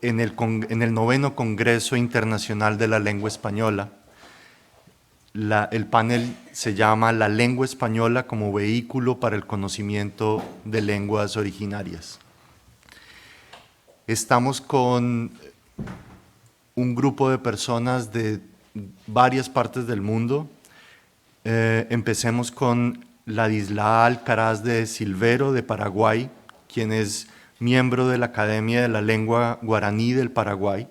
en el 9º Congreso Internacional de la Lengua Española. El panel se llama La lengua española como vehículo para el conocimiento de lenguas originarias. Estamos con un grupo de personas de varias partes del mundo. Empecemos con Ladislao Alcaraz de Silvero, de Paraguay, quien es miembro de la Academia de la Lengua Guaraní del Paraguay.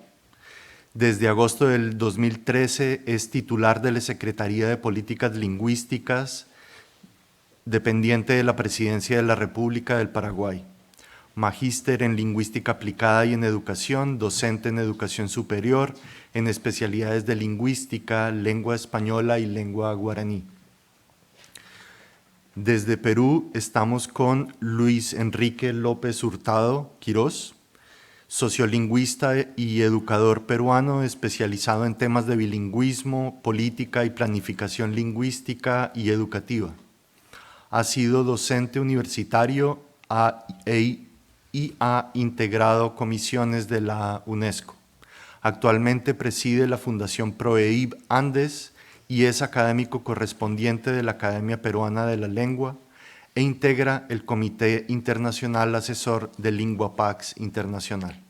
Desde agosto del 2013 es titular de la Secretaría de Políticas Lingüísticas, dependiente de la Presidencia de la República del Paraguay. Magíster en Lingüística Aplicada y en Educación, docente en Educación Superior, en especialidades de Lingüística, Lengua Española y Lengua Guaraní. Desde Perú estamos con Luis Enrique López Hurtado Quirós, sociolingüista y educador peruano especializado en temas de bilingüismo, política y planificación lingüística y educativa. Ha sido docente universitario y ha integrado comisiones de la UNESCO. Actualmente preside la Fundación ProEIB Andes y es académico correspondiente de la Academia Peruana de la Lengua e integra el Comité Internacional Asesor de LinguaPax Internacional.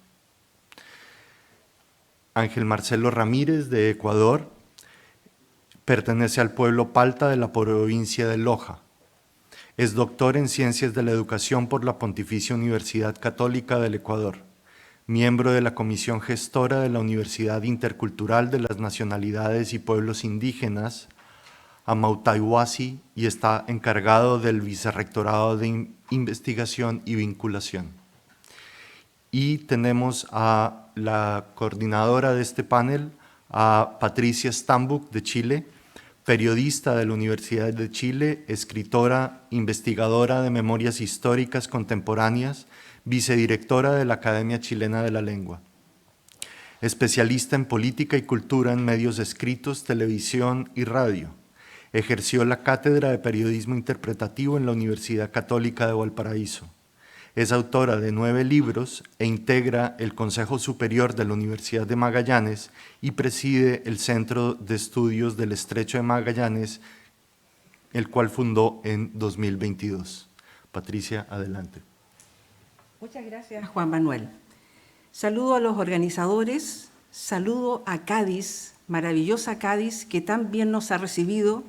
Ángel Marcelo Ramírez, de Ecuador, pertenece al pueblo Palta de la provincia de Loja. Es doctor en Ciencias de la Educación por la Pontificia Universidad Católica del Ecuador, miembro de la Comisión Gestora de la Universidad Intercultural de las Nacionalidades y Pueblos Indígenas, Amautaihuasi, y está encargado del Vicerrectorado de Investigación y Vinculación. Y tenemos a la coordinadora de este panel, a Patricia Stambuk, de Chile, periodista de la Universidad de Chile, escritora, investigadora de memorias históricas contemporáneas, vicedirectora de la Academia Chilena de la Lengua. Especialista en política y cultura en medios escritos, televisión y radio. Ejerció la cátedra de periodismo interpretativo en la Universidad Católica de Valparaíso. Es autora de 9 libros e integra el Consejo Superior de la Universidad de Magallanes y preside el Centro de Estudios del Estrecho de Magallanes, el cual fundó en 2022. Patricia, adelante. Muchas gracias, Juan Manuel. Saludo a los organizadores, saludo a Cádiz, maravillosa Cádiz, que tan bien nos ha recibido.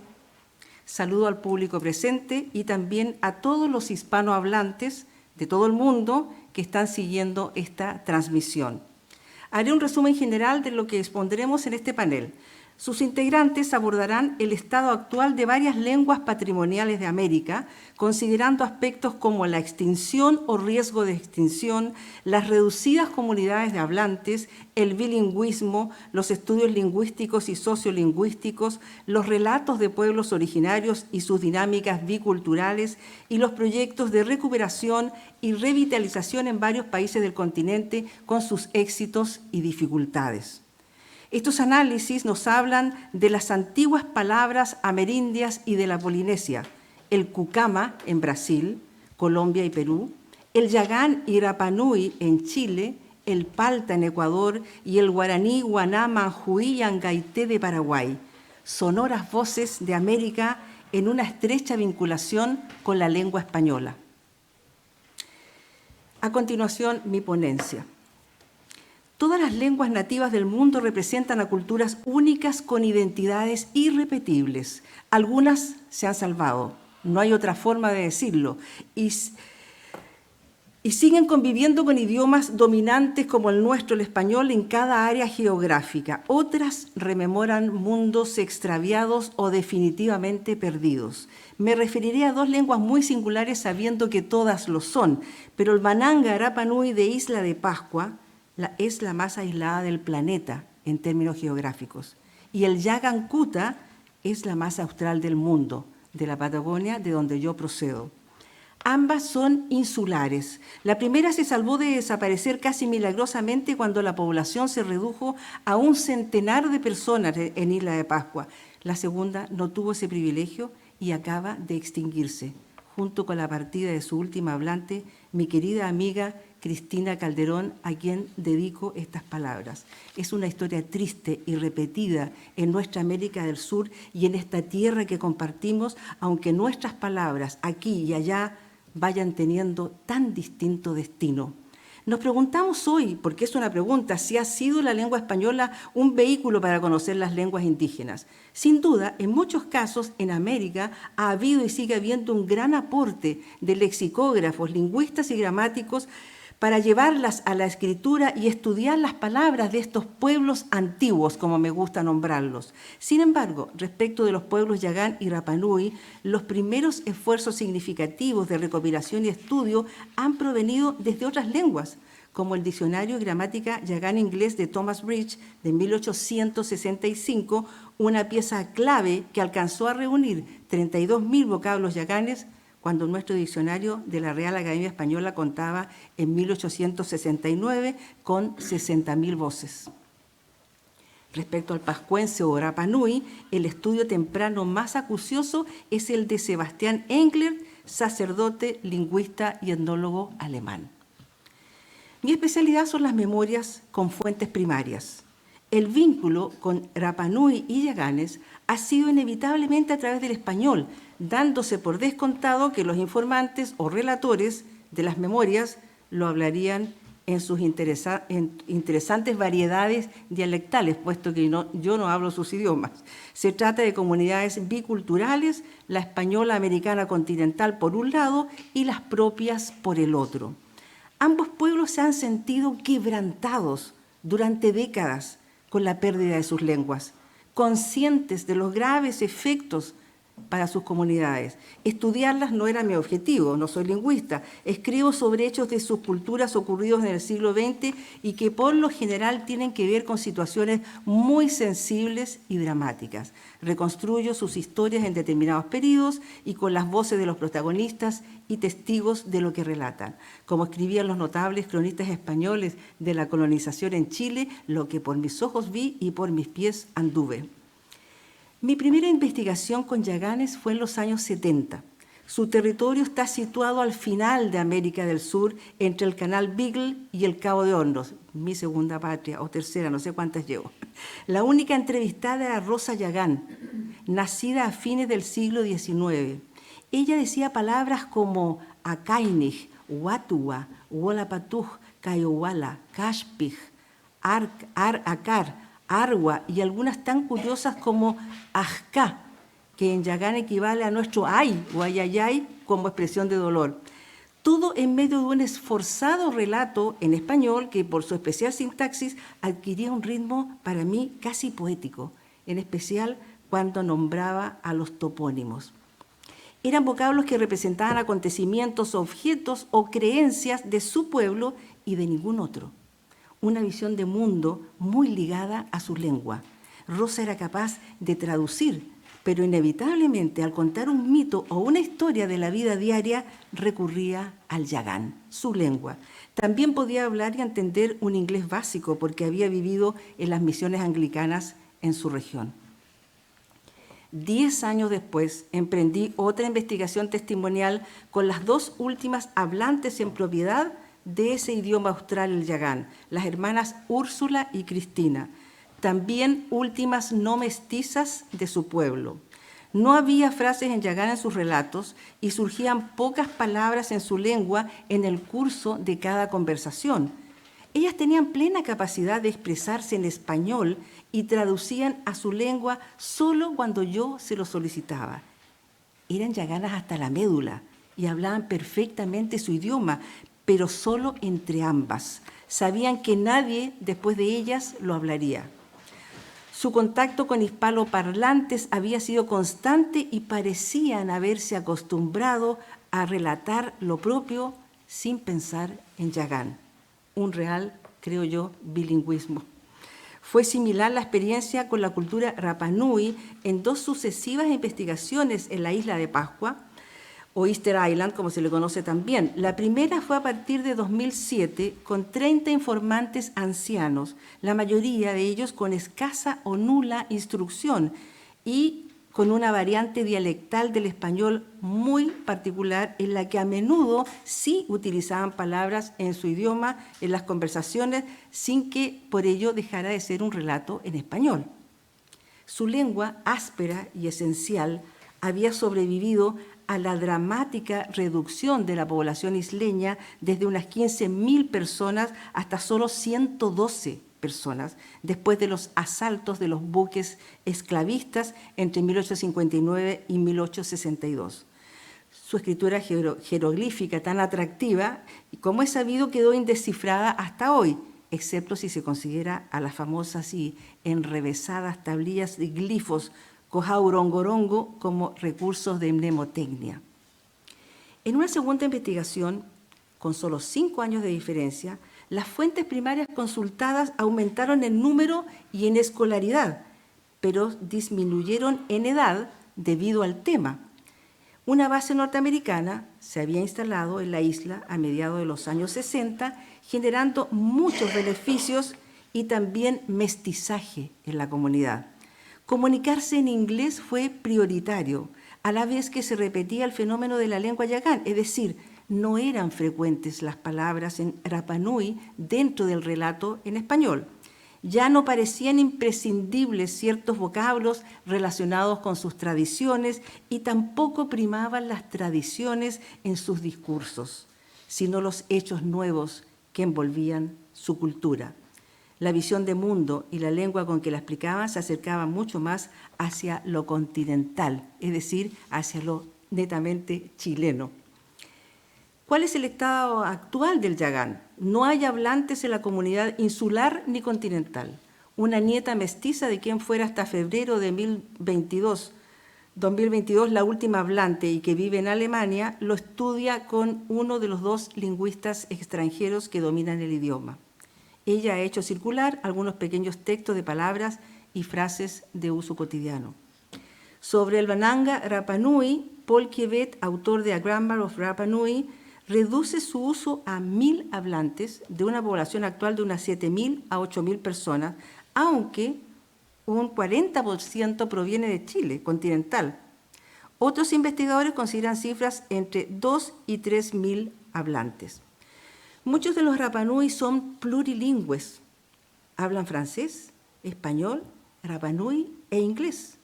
Saludo al público presente y también a todos los hispanohablantes de todo el mundo que están siguiendo esta transmisión. Haré un resumen general de lo que expondremos en este panel. Sus integrantes abordarán el estado actual de varias lenguas patrimoniales de América, considerando aspectos como la extinción o riesgo de extinción, las reducidas comunidades de hablantes, el bilingüismo, los estudios lingüísticos y sociolingüísticos, los relatos de pueblos originarios y sus dinámicas biculturales y los proyectos de recuperación y revitalización en varios países del continente con sus éxitos y dificultades. Estos análisis nos hablan de las antiguas palabras amerindias y de la Polinesia, el cucama en Brasil, Colombia y Perú, el yagán y Rapanui en Chile, el palta en Ecuador y el guaraní, guaná, manjuí y angaité de Paraguay, sonoras voces de América en una estrecha vinculación con la lengua española. A continuación, mi ponencia. Todas las lenguas nativas del mundo representan a culturas únicas con identidades irrepetibles. Algunas se han salvado, no hay otra forma de decirlo, y siguen conviviendo con idiomas dominantes como el nuestro, el español, en cada área geográfica. Otras rememoran mundos extraviados o definitivamente perdidos. Me referiré a 2 lenguas muy singulares sabiendo que todas lo son, pero el Mananga Rapanui de Isla de Pascua es la más aislada del planeta en términos geográficos. Y el Yagan Kuta es la más austral del mundo, de la Patagonia, de donde yo procedo. Ambas son insulares. La primera se salvó de desaparecer casi milagrosamente cuando la población se redujo a 1 centenar de personas en Isla de Pascua. La segunda no tuvo ese privilegio y acaba de extinguirse, junto con la partida de su última hablante, mi querida amiga Cristina Calderón, a quien dedico estas palabras. Es una historia triste y repetida en nuestra América del Sur y en esta tierra que compartimos, aunque nuestras palabras aquí y allá vayan teniendo tan distinto destino. Nos preguntamos hoy, porque es una pregunta, si ha sido la lengua española un vehículo para conocer las lenguas indígenas. Sin duda, en muchos casos en América ha habido y sigue habiendo un gran aporte de lexicógrafos, lingüistas y gramáticos para llevarlas a la escritura y estudiar las palabras de estos pueblos antiguos, como me gusta nombrarlos. Sin embargo, respecto de los pueblos Yagán y Rapa Nui, los primeros esfuerzos significativos de recopilación y estudio han provenido desde otras lenguas, como el Diccionario y Gramática Yagán Inglés de Thomas Bridge de 1865, una pieza clave que alcanzó a reunir 32.000 vocablos yaganes, cuando nuestro diccionario de la Real Academia Española contaba en 1869 con 60.000 voces. Respecto al pascuense o Rapa Nui, el estudio temprano más acucioso es el de Sebastián Engler, sacerdote, lingüista y etnólogo alemán. Mi especialidad son las memorias con fuentes primarias. El vínculo con Rapa Nui y yaganes ha sido inevitablemente a través del español, dándose por descontado que los informantes o relatores de las memorias lo hablarían en sus interesantes variedades dialectales, puesto que yo no hablo sus idiomas. Se trata de comunidades biculturales, la española americana continental por un lado y las propias por el otro. Ambos pueblos se han sentido quebrantados durante décadas con la pérdida de sus lenguas, conscientes de los graves efectos para sus comunidades. Estudiarlas no era mi objetivo, no soy lingüista. Escribo sobre hechos de sus culturas ocurridos en el siglo XX y que por lo general tienen que ver con situaciones muy sensibles y dramáticas. Reconstruyo sus historias en determinados periodos y con las voces de los protagonistas y testigos de lo que relatan. Como escribían los notables cronistas españoles de la colonización en Chile, lo que por mis ojos vi y por mis pies anduve. Mi primera investigación con yaganes fue en los años 70. Su territorio está situado al final de América del Sur, entre el canal Beagle y el Cabo de Hornos, mi segunda patria, o tercera, no sé cuántas llevo. La única entrevistada era Rosa Yagán, nacida a fines del siglo XIX. Ella decía palabras como Akainij, Huatua, Hualapatuj, Cayowala, Kashpij, Akar, Argua y algunas tan curiosas como Ajká, que en yagán equivale a nuestro ay o ayayay como expresión de dolor. Todo en medio de un esforzado relato en español que por su especial sintaxis adquiría un ritmo para mí casi poético, en especial cuando nombraba a los topónimos. Eran vocablos que representaban acontecimientos, objetos o creencias de su pueblo y de ningún otro. Una visión de mundo muy ligada a su lengua. Rosa era capaz de traducir, pero inevitablemente al contar un mito o una historia de la vida diaria recurría al yagán, su lengua. También podía hablar y entender un inglés básico porque había vivido en las misiones anglicanas en su región. 10 años después emprendí otra investigación testimonial con las dos últimas hablantes en propiedad de ese idioma austral, el yagán, las hermanas Úrsula y Cristina, también últimas no mestizas de su pueblo. No había frases en yagán en sus relatos y surgían pocas palabras en su lengua en el curso de cada conversación. Ellas tenían plena capacidad de expresarse en español y traducían a su lengua solo cuando yo se lo solicitaba. Eran yaganas hasta la médula y hablaban perfectamente su idioma, pero solo entre ambas. Sabían que nadie después de ellas lo hablaría. Su contacto con hispanoparlantes había sido constante y parecían haberse acostumbrado a relatar lo propio sin pensar en yagán. Un real, creo yo, bilingüismo. Fue similar la experiencia con la cultura Rapa Nui en dos sucesivas investigaciones en la isla de Pascua, o Easter Island, como se le conoce también. La primera fue a partir de 2007, con 30 informantes ancianos, la mayoría de ellos con escasa o nula instrucción, y con una variante dialectal del español muy particular en la que a menudo sí utilizaban palabras en su idioma en las conversaciones sin que por ello dejara de ser un relato en español. Su lengua áspera y esencial había sobrevivido a la dramática reducción de la población isleña desde unas 15.000 personas hasta solo 112 personas, después de los asaltos de los buques esclavistas entre 1859 y 1862. Su escritura jeroglífica tan atractiva, y como es sabido, quedó indescifrada hasta hoy, excepto si se considera a las famosas y enrevesadas tablillas de glifos Cojaurongorongo como recursos de mnemotecnia. En una segunda investigación, con solo 5 años de diferencia, las fuentes primarias consultadas aumentaron en número y en escolaridad, pero disminuyeron en edad debido al tema. Una base norteamericana se había instalado en la isla a mediados de los años 60, generando muchos beneficios y también mestizaje en la comunidad. Comunicarse en inglés fue prioritario, a la vez que se repetía el fenómeno de la lengua yagán, es decir, no eran frecuentes las palabras en Rapa Nui dentro del relato en español. Ya no parecían imprescindibles ciertos vocablos relacionados con sus tradiciones y tampoco primaban las tradiciones en sus discursos, sino los hechos nuevos que envolvían su cultura. La visión de mundo y la lengua con que la explicaban se acercaban mucho más hacia lo continental, es decir, hacia lo netamente chileno. ¿Cuál es el estado actual del yagán? No hay hablantes en la comunidad insular ni continental. Una nieta mestiza de quien fuera hasta febrero de 2022 la última hablante y que vive en Alemania, lo estudia con uno de los 2 lingüistas extranjeros que dominan el idioma. Ella ha hecho circular algunos pequeños textos de palabras y frases de uso cotidiano. Sobre el Bananga Rapa Nui, Paul Kievet, autor de A Grammar of Rapa Nui, reduce su uso a 1.000 hablantes de una población actual de unas 7.000 a 8.000 personas, aunque un 40% proviene de Chile continental. Otros investigadores consideran cifras entre 2 y 3.000 hablantes. Muchos de los Rapa Nui son plurilingües. Hablan francés, español, Rapa Nui e inglés.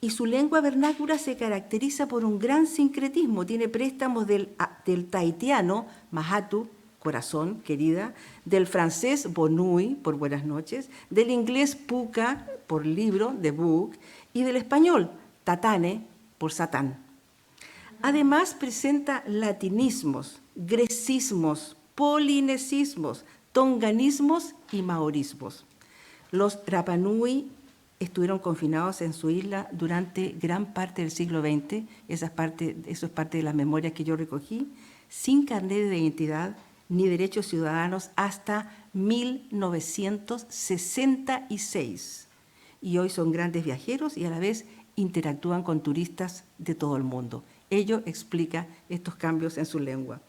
Y su lengua vernácula se caracteriza por un gran sincretismo. Tiene préstamos del tahitiano, mahatu, corazón, querida, del francés bonui, por buenas noches, del inglés puka, por libro, de book, y del español tatane, por satán. Además presenta latinismos, grecismos, polinesismos, tonganismos y maorismos. Los Rapa Nui estuvieron confinados en su isla durante gran parte del siglo XX, eso es parte de las memorias que yo recogí, sin carnet de identidad ni derechos ciudadanos hasta 1966. Y hoy son grandes viajeros y a la vez interactúan con turistas de todo el mundo. Ello explica estos cambios en su lengua.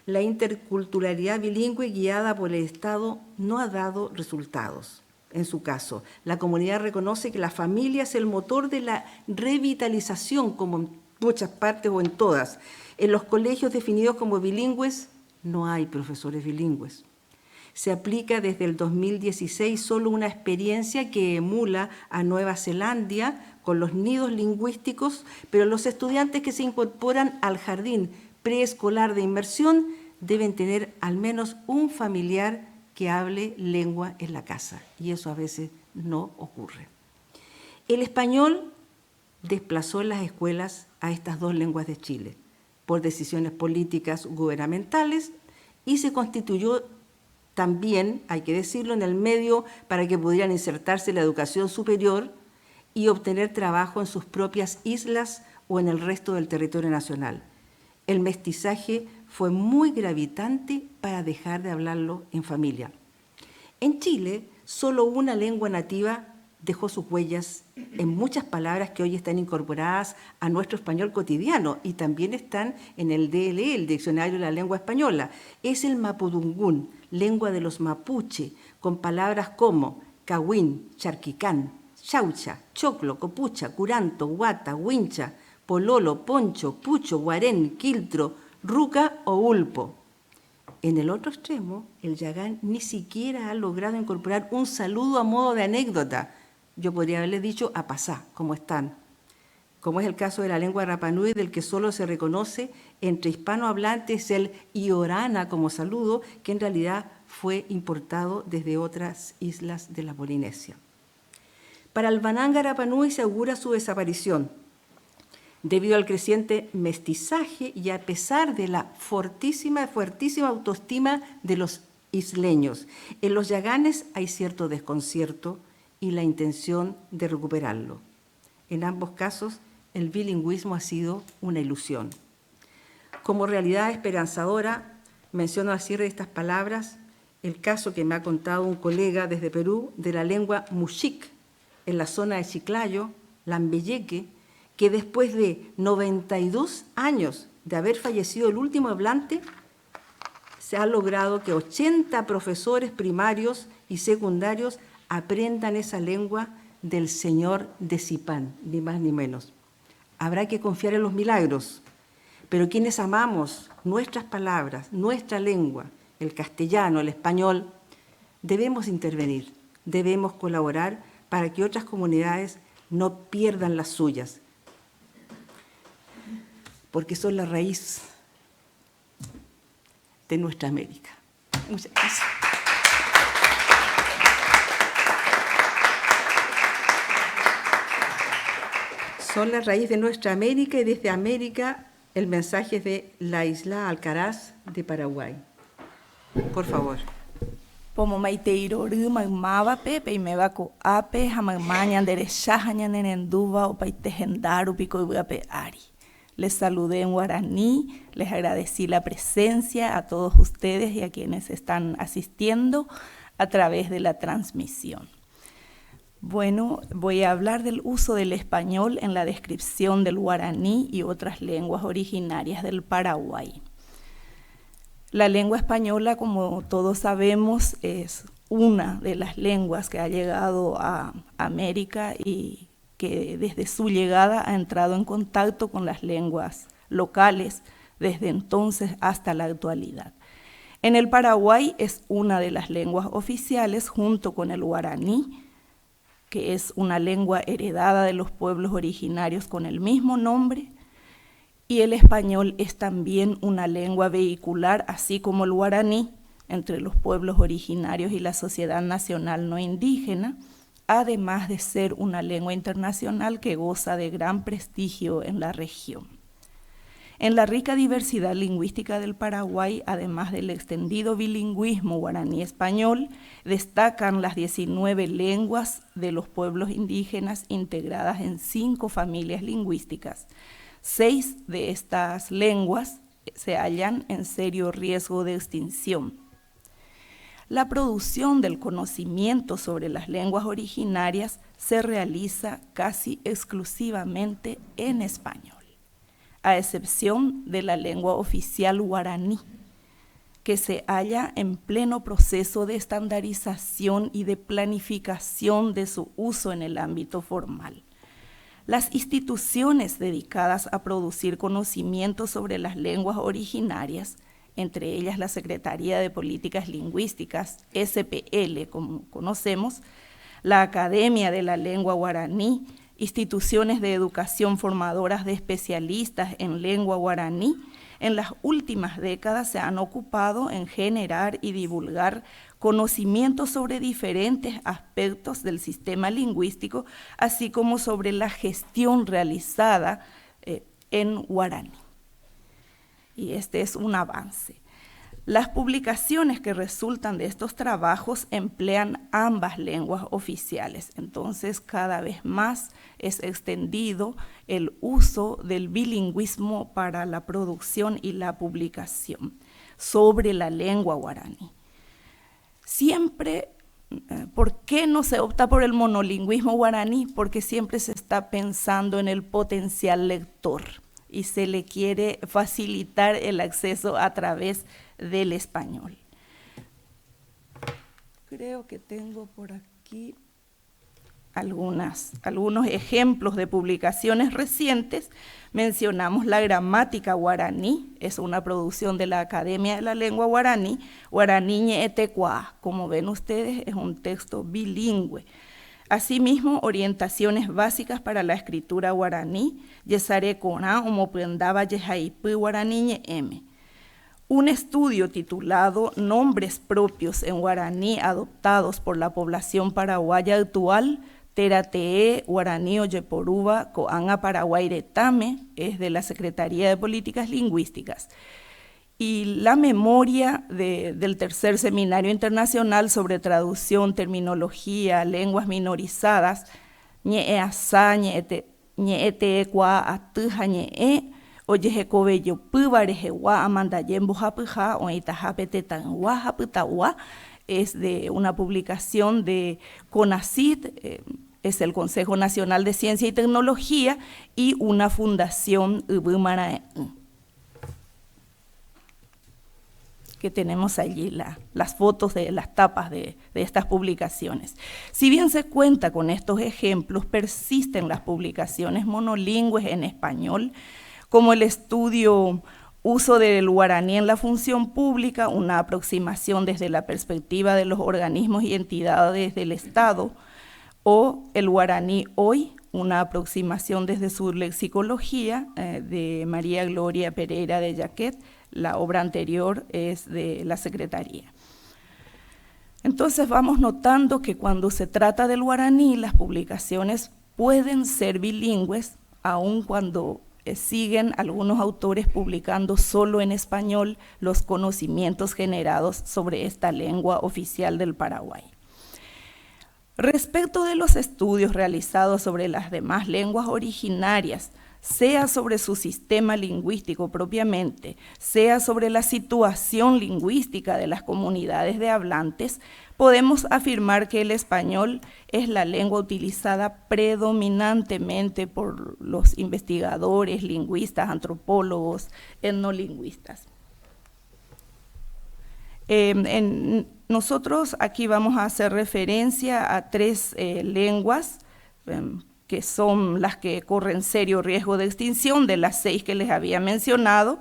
La interculturalidad bilingüe guiada por el Estado no ha dado resultados. En su caso, la comunidad reconoce que la familia es el motor de la revitalización, como en muchas partes o en todas. En los colegios definidos como bilingües, no hay profesores bilingües. Se aplica desde el 2016 solo una experiencia que emula a Nueva Zelanda con los nidos lingüísticos, pero los estudiantes que se incorporan al jardín preescolar de inmersión deben tener al menos un familiar que hable lengua en la casa, y eso a veces no ocurre. El español desplazó en las escuelas a estas 2 lenguas de Chile por decisiones políticas gubernamentales y se constituyó también, hay que decirlo, en el medio para que pudieran insertarse en la educación superior y obtener trabajo en sus propias islas o en el resto del territorio nacional. El mestizaje fue muy gravitante para dejar de hablarlo en familia. En Chile, solo una lengua nativa dejó sus huellas en muchas palabras que hoy están incorporadas a nuestro español cotidiano y también están en el DLE, el Diccionario de la Lengua Española. Es el mapudungún, lengua de los mapuche, con palabras como cahuín, charquicán, chaucha, choclo, copucha, curanto, guata, huincha, pololo, poncho, pucho, guarén, quiltro, ruca o ulpo. En el otro extremo, el yagán ni siquiera ha logrado incorporar un saludo a modo de anécdota. Yo podría haberle dicho a pasá, ¿cómo están? Como es el caso de la lengua Rapanui, del que solo se reconoce entre hispanohablantes el iorana como saludo, que en realidad fue importado desde otras islas de la Polinesia. Para el Bananga Rapanui se augura su desaparición, debido al creciente mestizaje y a pesar de la fuertísima autoestima de los isleños. En los yaganes hay cierto desconcierto y la intención de recuperarlo. En ambos casos, el bilingüismo ha sido una ilusión. Como realidad esperanzadora, menciono al cierre de estas palabras el caso que me ha contado un colega desde Perú de la lengua muxic en la zona de Chiclayo, Lambeyeque, que después de 92 años de haber fallecido el último hablante, se ha logrado que 80 profesores primarios y secundarios aprendan esa lengua del señor de Zipán, ni más ni menos. Habrá que confiar en los milagros, pero quienes amamos nuestras palabras, nuestra lengua, el castellano, el español, debemos intervenir, debemos colaborar para que otras comunidades no pierdan las suyas, porque son la raíz de nuestra América. Muchas gracias. Son la raíz de nuestra América y desde América el mensaje es de la isla Alcaraz de Paraguay. Por favor. Pomo maiteiro magmava pepe y me vaco ape jamagmaña derechaja ñanenenduva o paitejendaru pico y ari. Les saludé en guaraní, les agradecí la presencia a todos ustedes y a quienes están asistiendo a través de la transmisión. Bueno, voy a hablar del uso del español en la descripción del guaraní y otras lenguas originarias del Paraguay. La lengua española, como todos sabemos, es una de las lenguas que ha llegado a América y que desde su llegada ha entrado en contacto con las lenguas locales desde entonces hasta la actualidad. En el Paraguay es una de las lenguas oficiales junto con el guaraní, que es una lengua heredada de los pueblos originarios con el mismo nombre, y el español es también una lengua vehicular, así como el guaraní, entre los pueblos originarios y la sociedad nacional no indígena, además de ser una lengua internacional que goza de gran prestigio en la región. En la rica diversidad lingüística del Paraguay, además del extendido bilingüismo guaraní-español, destacan las 19 lenguas de los pueblos indígenas integradas en 5 familias lingüísticas. 6 de estas lenguas se hallan en serio riesgo de extinción. La producción del conocimiento sobre las lenguas originarias se realiza casi exclusivamente en español, a excepción de la lengua oficial guaraní, que se halla en pleno proceso de estandarización y de planificación de su uso en el ámbito formal. Las instituciones dedicadas a producir conocimiento sobre las lenguas originarias, entre ellas la Secretaría de Políticas Lingüísticas, SPL, como conocemos, la Academia de la Lengua Guaraní, instituciones de educación formadoras de especialistas en lengua guaraní, en las últimas décadas se han ocupado en generar y divulgar conocimientos sobre diferentes aspectos del sistema lingüístico, así como sobre la gestión realizada en guaraní. Y este es un avance. Las publicaciones que resultan de estos trabajos emplean ambas lenguas oficiales, entonces cada vez más es extendido el uso del bilingüismo para la producción y la publicación sobre la lengua guaraní. Siempre, ¿por qué no se opta por el monolingüismo guaraní? Porque siempre se está pensando en el potencial lector y se le quiere facilitar el acceso a través del español. Creo que tengo por aquí algunos ejemplos de publicaciones recientes. Mencionamos la gramática guaraní, es una producción de la Academia de la Lengua Guaraní, Guaraní Ñe'etecuá. Como ven ustedes, es un texto bilingüe. Asimismo, orientaciones básicas para la escritura guaraní, Yesare Corá, Omoprendaba Yehaipí Guaraní Ñe'eme. Un estudio titulado Nombres propios en guaraní adoptados por la población paraguaya actual, Teratee, Guaraní Oyeporuba, Coanga Paraguayretame, es de la Secretaría de Políticas Lingüísticas. Y la memoria del tercer seminario internacional sobre traducción, terminología, lenguas minorizadas, Ñe'easá, Ñe'etecuá, Atija, Ñe'e, Oyejecobeyo, Píbarejeguá, Amandayembo, Japijá, Oitajapetetanguá, Japitaguá, es de una publicación de CONACYT, es el Consejo Nacional de Ciencia y Tecnología, y una fundación Ubumarae, que tenemos allí las fotos de las tapas de estas publicaciones. Si bien se cuenta con estos ejemplos, persisten las publicaciones monolingües en español, como el estudio Uso del guaraní en la función pública, una aproximación desde la perspectiva de los organismos y entidades del Estado, o el guaraní hoy, una aproximación desde su lexicología, de María Gloria Pereira de Jaquet. La obra anterior es de la Secretaría. Entonces vamos notando que cuando se trata del guaraní, las publicaciones pueden ser bilingües, aun cuando siguen algunos autores publicando solo en español los conocimientos generados sobre esta lengua oficial del Paraguay. Respecto de los estudios realizados sobre las demás lenguas originarias, sea sobre su sistema lingüístico propiamente, sea sobre la situación lingüística de las comunidades de hablantes, podemos afirmar que el español es la lengua utilizada predominantemente por los investigadores, lingüistas, antropólogos, etnolingüistas. Nosotros aquí vamos a hacer referencia a 3 lenguas, que son las que corren serio riesgo de extinción, de las 6 que les había mencionado,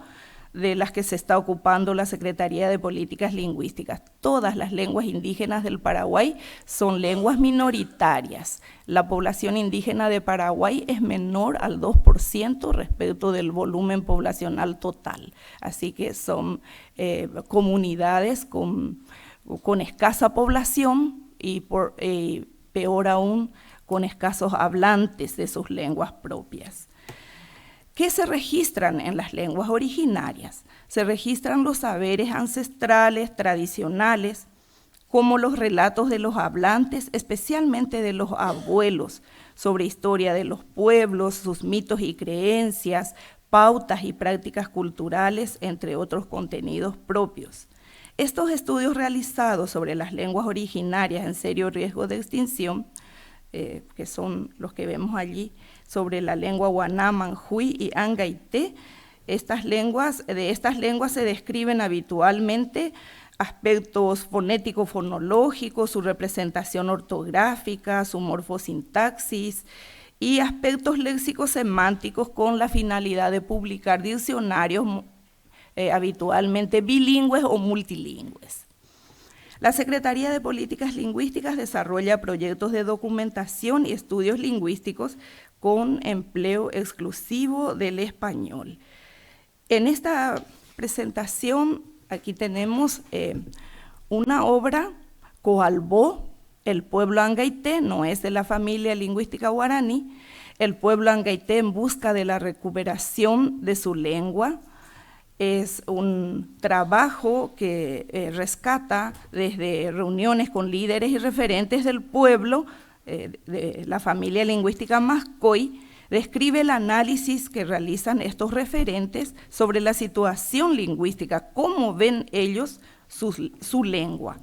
de las que se está ocupando la Secretaría de Políticas Lingüísticas. Todas las lenguas indígenas del Paraguay son lenguas minoritarias. La población indígena de Paraguay es menor al 2% respecto del volumen poblacional total. Así que son comunidades con escasa población y peor aún, con escasos hablantes de sus lenguas propias. ¿Qué se registran en las lenguas originarias? Se registran los saberes ancestrales, tradicionales, como los relatos de los hablantes, especialmente de los abuelos, sobre historia de los pueblos, sus mitos y creencias, pautas y prácticas culturales, entre otros contenidos propios. Estos estudios realizados sobre las lenguas originarias en serio riesgo de extinción, que son los que vemos allí, sobre la lengua guaná, manjuy y angaité. De estas lenguas se describen habitualmente aspectos fonético-fonológicos, su representación ortográfica, su morfosintaxis y aspectos léxico-semánticos con la finalidad de publicar diccionarios habitualmente bilingües o multilingües. La Secretaría de Políticas Lingüísticas desarrolla proyectos de documentación y estudios lingüísticos con empleo exclusivo del español. En esta presentación, aquí tenemos una obra, Coalbó, el pueblo angaité, no es de la familia lingüística guaraní, el pueblo angaité en busca de la recuperación de su lengua. Es un trabajo que rescata desde reuniones con líderes y referentes del pueblo, de la familia lingüística Mascoy, describe el análisis que realizan estos referentes sobre la situación lingüística, cómo ven ellos su lengua,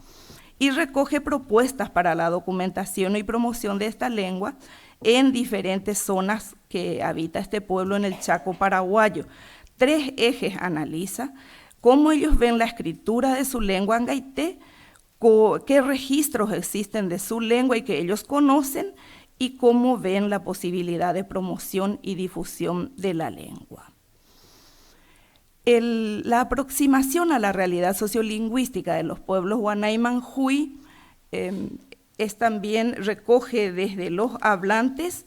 y recoge propuestas para la documentación y promoción de esta lengua en diferentes zonas que habita este pueblo en el Chaco paraguayo. 3 ejes analiza: cómo ellos ven la escritura de su lengua angaité, qué registros existen de su lengua y que ellos conocen, y cómo ven la posibilidad de promoción y difusión de la lengua. La aproximación a la realidad sociolingüística de los pueblos Guaná y Manjui también recoge desde los hablantes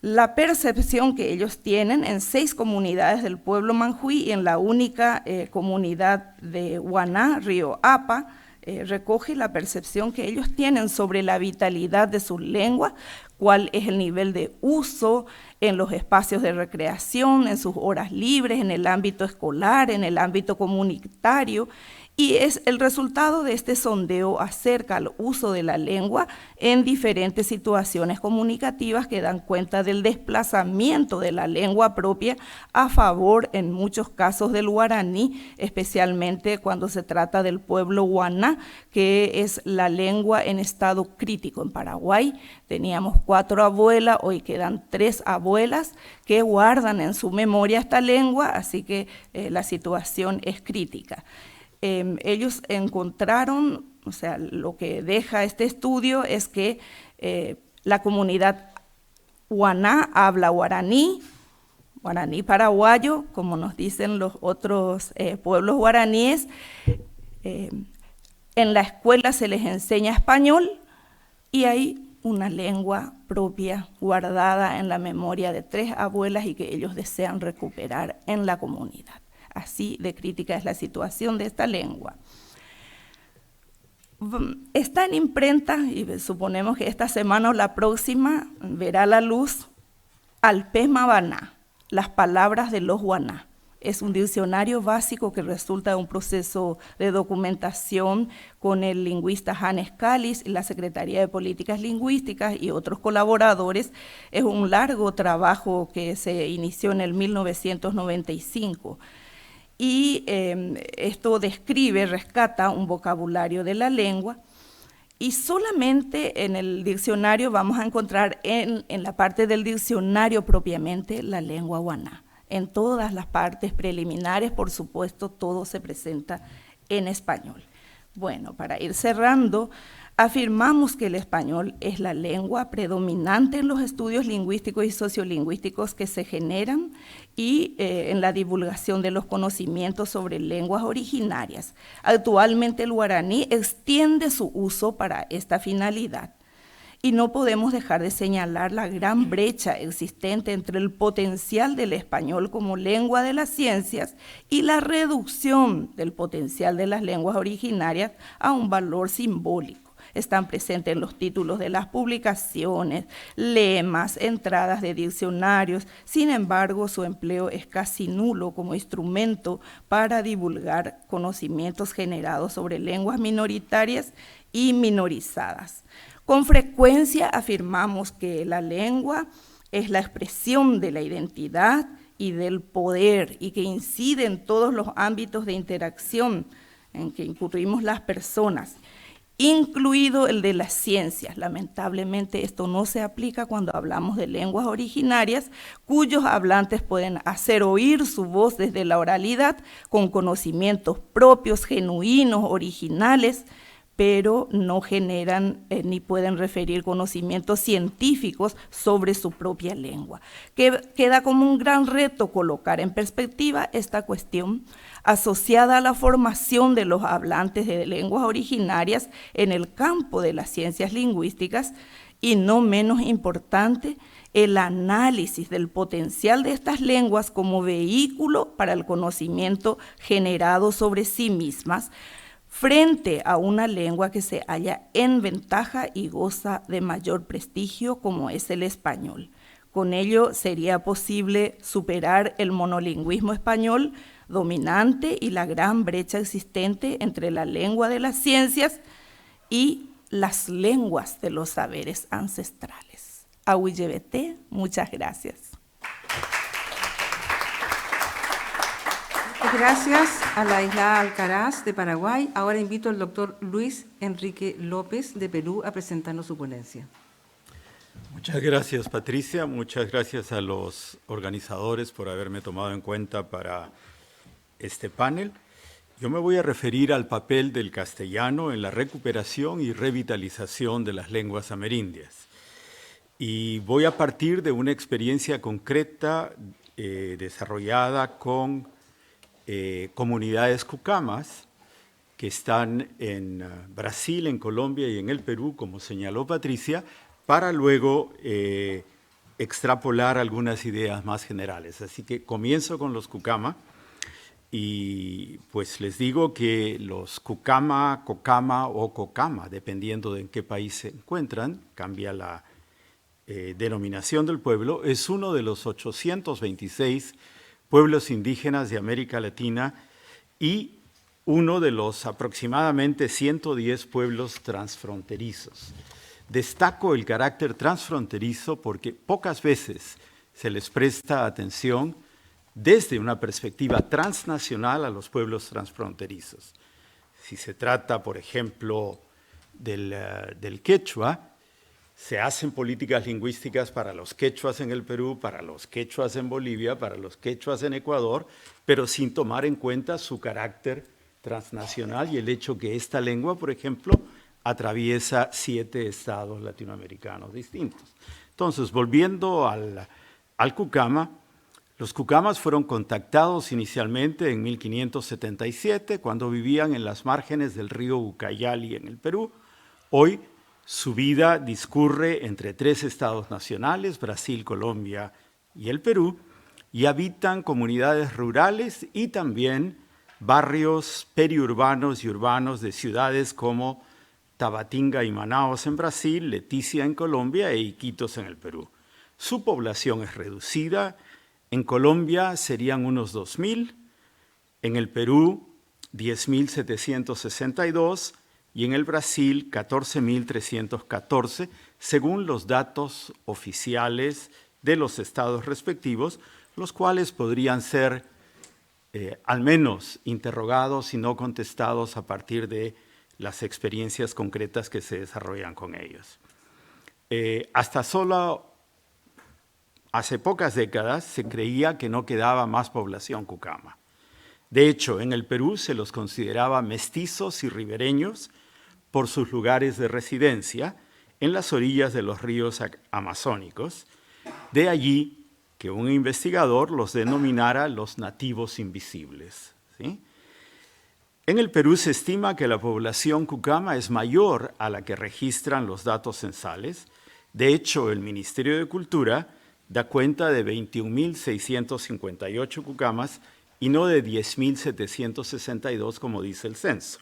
la percepción que ellos tienen en 6 comunidades del pueblo Manjui y en la única comunidad de Guaná, Río Apa, recoge la percepción que ellos tienen sobre la vitalidad de sus lenguas, cuál es el nivel de uso en los espacios de recreación, en sus horas libres, en el ámbito escolar, en el ámbito comunitario, y es el resultado de este sondeo acerca al uso de la lengua en diferentes situaciones comunicativas que dan cuenta del desplazamiento de la lengua propia a favor, en muchos casos, del guaraní, especialmente cuando se trata del pueblo guaná, que es la lengua en estado crítico. En Paraguay teníamos 4 abuelas, hoy quedan 3 abuelas que guardan en su memoria esta lengua, así que la situación es crítica. Ellos encontraron, o sea, lo que deja este estudio es que la comunidad guaná habla guaraní, guaraní paraguayo, como nos dicen los otros pueblos guaraníes. En la escuela se les enseña español y hay una lengua propia guardada en la memoria de 3 abuelas y que ellos desean recuperar en la comunidad. Así de crítica es la situación de esta lengua. Está en imprenta, y suponemos que esta semana o la próxima verá la luz, Alpes Mabaná, las palabras de los guaná. Es un diccionario básico que resulta de un proceso de documentación con el lingüista Hannes Callis y la Secretaría de Políticas Lingüísticas y otros colaboradores. Es un largo trabajo que se inició en el 1995. Y esto describe, rescata un vocabulario de la lengua, y solamente en el diccionario vamos a encontrar en la parte del diccionario propiamente la lengua guaná. En todas las partes preliminares, por supuesto, todo se presenta en español. Bueno, para ir cerrando, afirmamos que el español es la lengua predominante en los estudios lingüísticos y sociolingüísticos que se generan y en la divulgación de los conocimientos sobre lenguas originarias. Actualmente el guaraní extiende su uso para esta finalidad. Y no podemos dejar de señalar la gran brecha existente entre el potencial del español como lengua de las ciencias y la reducción del potencial de las lenguas originarias a un valor simbólico. Están presentes en los títulos de las publicaciones, lemas, entradas de diccionarios. Sin embargo, su empleo es casi nulo como instrumento para divulgar conocimientos generados sobre lenguas minoritarias y minorizadas. Con frecuencia afirmamos que la lengua es la expresión de la identidad y del poder y que incide en todos los ámbitos de interacción en que incurrimos las personas, incluido el de las ciencias. Lamentablemente esto no se aplica cuando hablamos de lenguas originarias, cuyos hablantes pueden hacer oír su voz desde la oralidad con conocimientos propios, genuinos, originales, pero no generan ni pueden referir conocimientos científicos sobre su propia lengua. Queda como un gran reto colocar en perspectiva esta cuestión asociada a la formación de los hablantes de lenguas originarias en el campo de las ciencias lingüísticas y, no menos importante, el análisis del potencial de estas lenguas como vehículo para el conocimiento generado sobre sí mismas, frente a una lengua que se halla en ventaja y goza de mayor prestigio como es el español. Con ello sería posible superar el monolingüismo español dominante y la gran brecha existente entre la lengua de las ciencias y las lenguas de los saberes ancestrales. Awillebete, muchas gracias. Gracias a la Isla Alcaraz de Paraguay. Ahora invito al doctor Luis Enrique López de Perú a presentarnos su ponencia. Muchas gracias, Patricia. Muchas gracias a los organizadores por haberme tomado en cuenta para este panel. Yo me voy a referir al papel del castellano en la recuperación y revitalización de las lenguas amerindias. Y voy a partir de una experiencia concreta desarrollada con comunidades cucamas que están en Brasil, en Colombia y en el Perú, como señaló Patricia, para luego extrapolar algunas ideas más generales. Así que comienzo con los cucama y pues les digo que los cucama, cocama o cocama, dependiendo de en qué país se encuentran, cambia la denominación del pueblo, es uno de los 826 pueblos indígenas de América Latina y uno de los aproximadamente 110 pueblos transfronterizos. Destaco el carácter transfronterizo porque pocas veces se les presta atención desde una perspectiva transnacional a los pueblos transfronterizos. Si se trata, por ejemplo, del quechua, se hacen políticas lingüísticas para los quechuas en el Perú, para los quechuas en Bolivia, para los quechuas en Ecuador, pero sin tomar en cuenta su carácter transnacional y el hecho que esta lengua, por ejemplo, atraviesa 7 estados latinoamericanos distintos. Entonces, volviendo al cucama, los cucamas fueron contactados inicialmente en 1577, cuando vivían en las márgenes del río Ucayali en el Perú. Hoy su vida discurre entre 3 estados nacionales, Brasil, Colombia y el Perú, y habitan comunidades rurales y también barrios periurbanos y urbanos de ciudades como Tabatinga y Manaos en Brasil, Leticia en Colombia e Iquitos en el Perú. Su población es reducida. En Colombia serían unos 2.000, en el Perú 10.762 y en el Brasil 14.314, según los datos oficiales de los estados respectivos, los cuales podrían ser al menos interrogados y no contestados a partir de las experiencias concretas que se desarrollan con ellos. Hasta solo hace pocas décadas se creía que no quedaba más población cucama. De hecho, en el Perú se los consideraba mestizos y ribereños por sus lugares de residencia en las orillas de los ríos amazónicos. De allí que un investigador los denominara los nativos invisibles, ¿sí? En el Perú se estima que la población cucama es mayor a la que registran los datos censales. De hecho, el Ministerio de Cultura da cuenta de 21.658 cucamas y no de 10.762 como dice el censo.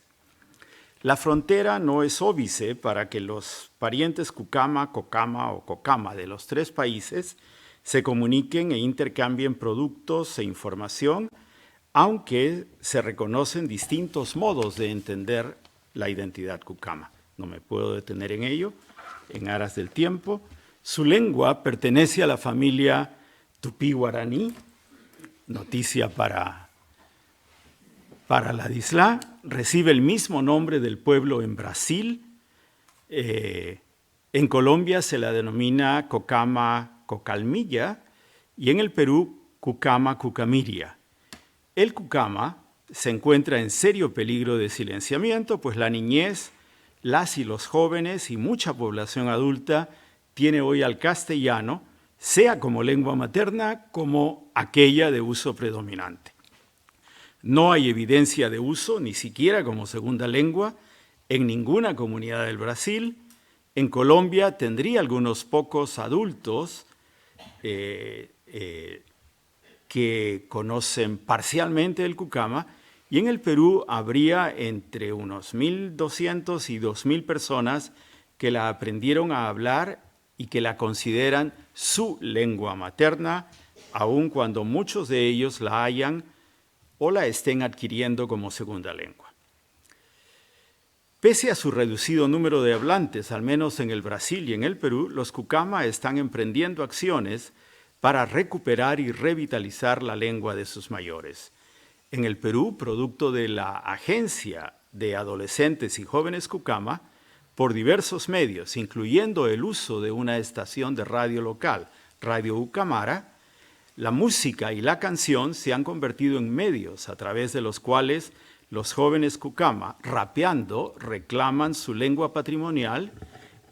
La frontera no es óbice para que los parientes cucama, cocama o cocama de los 3 países se comuniquen e intercambien productos e información, aunque se reconocen distintos modos de entender la identidad cucama. No me puedo detener en ello, en aras del tiempo. Su lengua pertenece a la familia tupí-guaraní, noticia para Ladislau, recibe el mismo nombre del pueblo en Brasil. En Colombia se la denomina cocama cocalmilla y en el Perú cucama cucamiria. El cucama se encuentra en serio peligro de silenciamiento, pues la niñez, las y los jóvenes y mucha población adulta tiene hoy al castellano, sea como lengua materna como aquella de uso predominante. No hay evidencia de uso, ni siquiera como segunda lengua, en ninguna comunidad del Brasil. En Colombia tendría algunos pocos adultos que conocen parcialmente el cucama, y en el Perú habría entre unos 1.200 y 2.000 personas que la aprendieron a hablar y que la consideran su lengua materna, aun cuando muchos de ellos la hayan o la estén adquiriendo como segunda lengua. Pese a su reducido número de hablantes, al menos en el Brasil y en el Perú, los cucama están emprendiendo acciones para recuperar y revitalizar la lengua de sus mayores. En el Perú, producto de la Agencia de Adolescentes y Jóvenes Cucama, por diversos medios, incluyendo el uso de una estación de radio local, Radio Ucamara, La música y la canción se han convertido en medios a través de los cuales los jóvenes Cucama, rapeando, reclaman su lengua patrimonial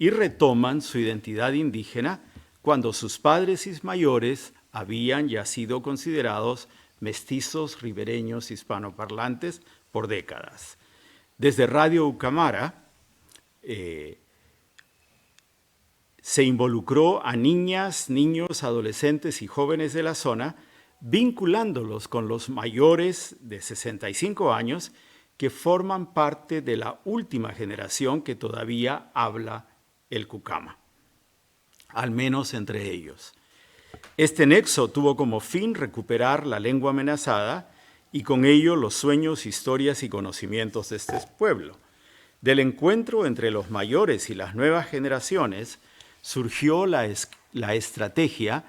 y retoman su identidad indígena cuando sus padres y mayores habían ya sido considerados mestizos ribereños hispanoparlantes por décadas. Desde Radio Ucamara se involucró a niñas, niños, adolescentes y jóvenes de la zona, vinculándolos con los mayores de 65 años que forman parte de la última generación que todavía habla el Cucama, al menos entre ellos. Este nexo tuvo como fin recuperar la lengua amenazada y con ello los sueños, historias y conocimientos de este pueblo. Del encuentro entre los mayores y las nuevas generaciones surgió la estrategia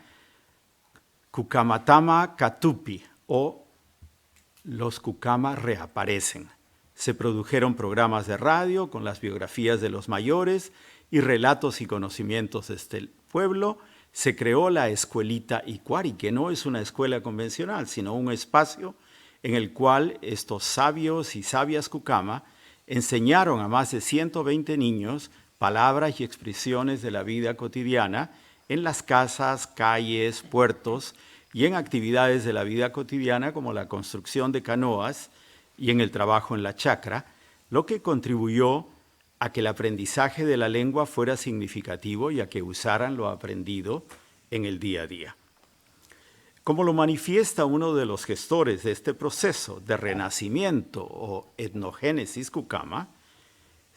Cucamatama Catupi, o Los Cucama reaparecen. Se produjeron programas de radio con las biografías de los mayores y relatos y conocimientos de este pueblo. Se creó la escuelita Icuari, que no es una escuela convencional, sino un espacio en el cual estos sabios y sabias Cucama enseñaron a más de 120 niños palabras y expresiones de la vida cotidiana en las casas, calles, puertos y en actividades de la vida cotidiana como la construcción de canoas y en el trabajo en la chacra, lo que contribuyó a que el aprendizaje de la lengua fuera significativo y a que usaran lo aprendido en el día a día. Como lo manifiesta uno de los gestores de este proceso de renacimiento o etnogénesis Cucama,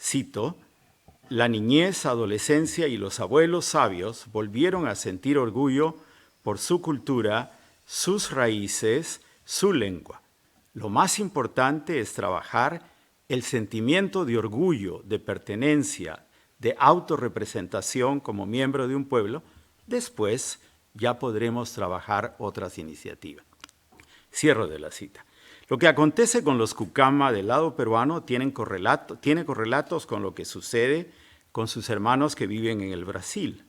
cito, la niñez, adolescencia y los abuelos sabios volvieron a sentir orgullo por su cultura, sus raíces, su lengua. Lo más importante es trabajar el sentimiento de orgullo, de pertenencia, de autorrepresentación como miembro de un pueblo. Después ya podremos trabajar otras iniciativas. Cierro de la cita. Lo que acontece con los Cucama del lado peruano tiene correlatos con lo que sucede con sus hermanos que viven en el Brasil.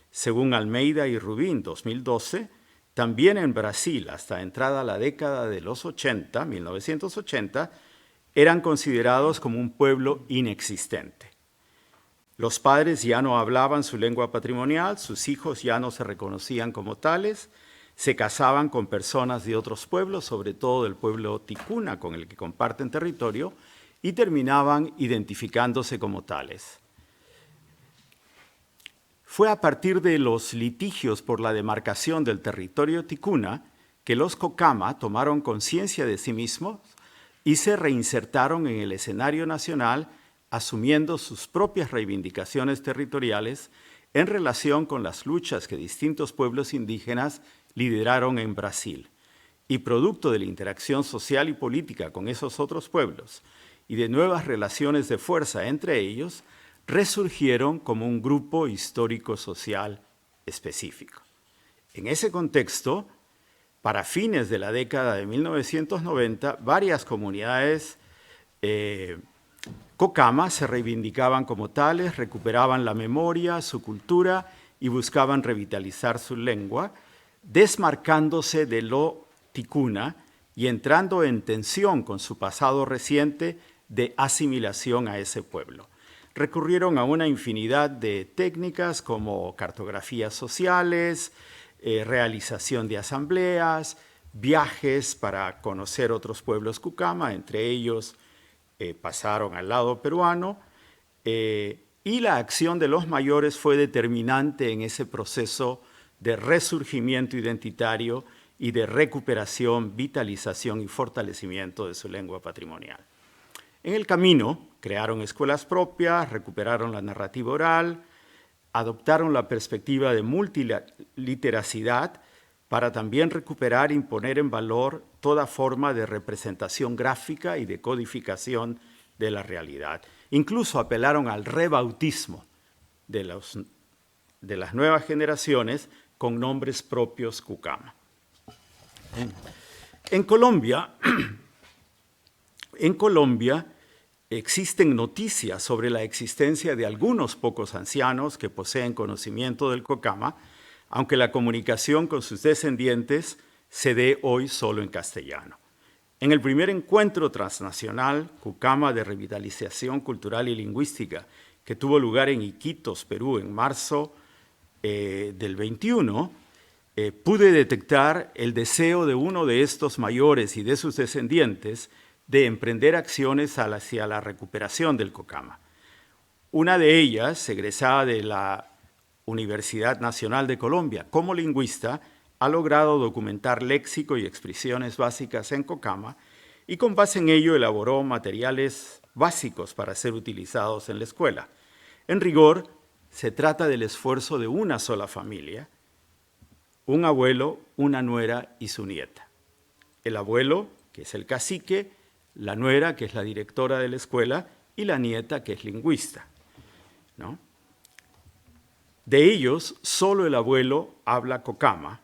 Según Almeida y Rubín, 2012, también en Brasil, hasta entrada la década de los 80, 1980, eran considerados como un pueblo inexistente. Los padres ya no hablaban su lengua patrimonial, sus hijos ya no se reconocían como tales, se casaban con personas de otros pueblos, sobre todo del pueblo ticuna con el que comparten territorio, y terminaban identificándose como tales. Fue a partir de los litigios por la demarcación del territorio ticuna que los Cocama tomaron conciencia de sí mismos y se reinsertaron en el escenario nacional, asumiendo sus propias reivindicaciones territoriales en relación con las luchas que distintos pueblos indígenas lideraron en Brasil. Y producto de la interacción social y política con esos otros pueblos y de nuevas relaciones de fuerza entre ellos, resurgieron como un grupo histórico-social específico. En ese contexto, para fines de la década de 1990, varias comunidades Cocama se reivindicaban como tales, recuperaban la memoria, su cultura y buscaban revitalizar su lengua, desmarcándose de lo ticuna y entrando en tensión con su pasado reciente de asimilación a ese pueblo. Recurrieron a una infinidad de técnicas como cartografías sociales, realización de asambleas, viajes para conocer otros pueblos Cucama, entre ellos pasaron al lado peruano, y la acción de los mayores fue determinante en ese proceso de resurgimiento identitario y de recuperación, vitalización y fortalecimiento de su lengua patrimonial. En el camino, crearon escuelas propias, recuperaron la narrativa oral, adoptaron la perspectiva de multiliteracidad para también recuperar e imponer en valor toda forma de representación gráfica y de codificación de la realidad. Incluso apelaron al rebautismo de las nuevas generaciones con nombres propios Cucama. En Colombia existen noticias sobre la existencia de algunos pocos ancianos que poseen conocimiento del Cocama, aunque la comunicación con sus descendientes se dé hoy solo en castellano. En el primer encuentro transnacional, Cucama, de revitalización cultural y lingüística, que tuvo lugar en Iquitos, Perú, en marzo del 21, pude detectar el deseo de uno de estos mayores y de sus descendientes de emprender acciones hacia la recuperación del Cucama. Una de ellas, egresada de la Universidad Nacional de Colombia, como lingüista, ha logrado documentar léxico y expresiones básicas en Cucama y con base en ello elaboró materiales básicos para ser utilizados en la escuela. En rigor, se trata del esfuerzo de una sola familia, un abuelo, una nuera y su nieta. El abuelo, que es el cacique, la nuera, que es la directora de la escuela, y la nieta, que es lingüista, ¿no? De ellos, solo el abuelo habla Cocama,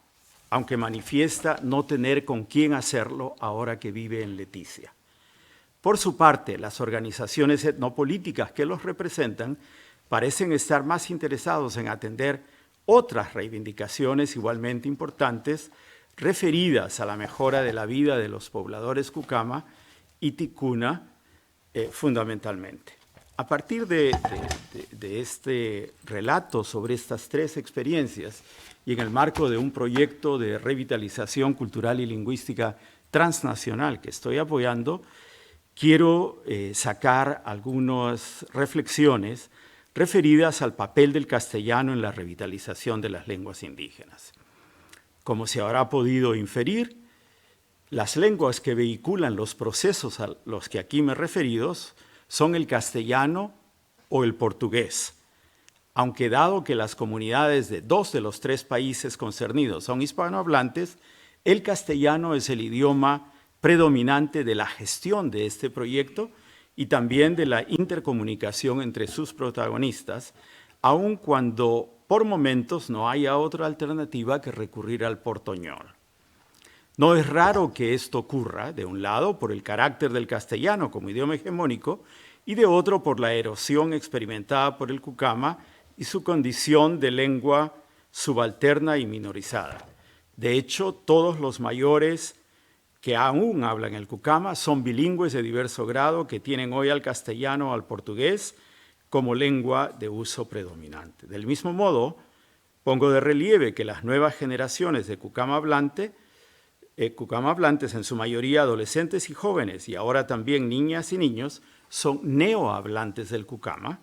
aunque manifiesta no tener con quién hacerlo ahora que vive en Leticia. Por su parte, las organizaciones etnopolíticas que los representan parecen estar más interesados en atender otras reivindicaciones igualmente importantes referidas a la mejora de la vida de los pobladores Cucama y Ticuna, fundamentalmente. A partir de este relato sobre estas tres experiencias y en el marco de un proyecto de revitalización cultural y lingüística transnacional que estoy apoyando, quiero sacar algunas reflexiones referidas al papel del castellano en la revitalización de las lenguas indígenas. Como se habrá podido inferir, las lenguas que vehiculan los procesos a los que aquí me he referido son el castellano o el portugués, aunque dado que las comunidades de 2 de los 3 países concernidos son hispanohablantes, el castellano es el idioma predominante de la gestión de este proyecto y también de la intercomunicación entre sus protagonistas, aun cuando por momentos no haya otra alternativa que recurrir al portuñol. No es raro que esto ocurra, de un lado, por el carácter del castellano como idioma hegemónico y de otro por la erosión experimentada por el Cucama y su condición de lengua subalterna y minorizada. De hecho, todos los mayores que aún hablan el Cucama son bilingües de diverso grado que tienen hoy al castellano o al portugués como lengua de uso predominante. Del mismo modo, pongo de relieve que las nuevas generaciones de Cucama hablantes, en su mayoría adolescentes y jóvenes, y ahora también niñas y niños, son neohablantes del Cucama,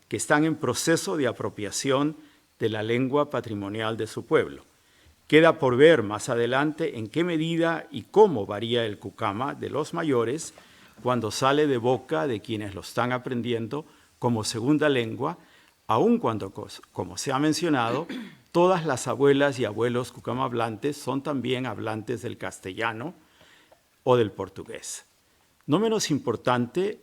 que están en proceso de apropiación de la lengua patrimonial de su pueblo. Queda por ver más adelante en qué medida y cómo varía el Cucama de los mayores cuando sale de boca de quienes lo están aprendiendo como segunda lengua, aun cuando, como se ha mencionado, todas las abuelas y abuelos Cucama hablantes son también hablantes del castellano o del portugués. No menos importante,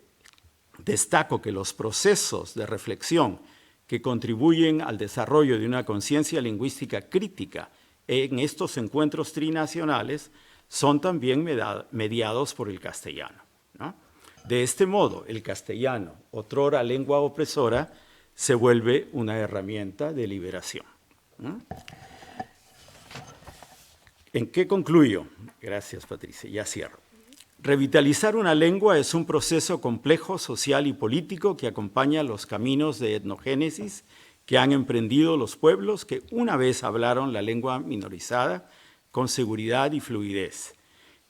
destaco que los procesos de reflexión que contribuyen al desarrollo de una conciencia lingüística crítica en estos encuentros trinacionales son también mediados por el castellano, ¿no? De este modo, el castellano, otrora lengua opresora, se vuelve una herramienta de liberación. ¿En qué concluyo? Gracias, Patricia. Ya cierro. Revitalizar una lengua es un proceso complejo, social y político que acompaña los caminos de etnogénesis que han emprendido los pueblos que una vez hablaron la lengua minorizada con seguridad y fluidez.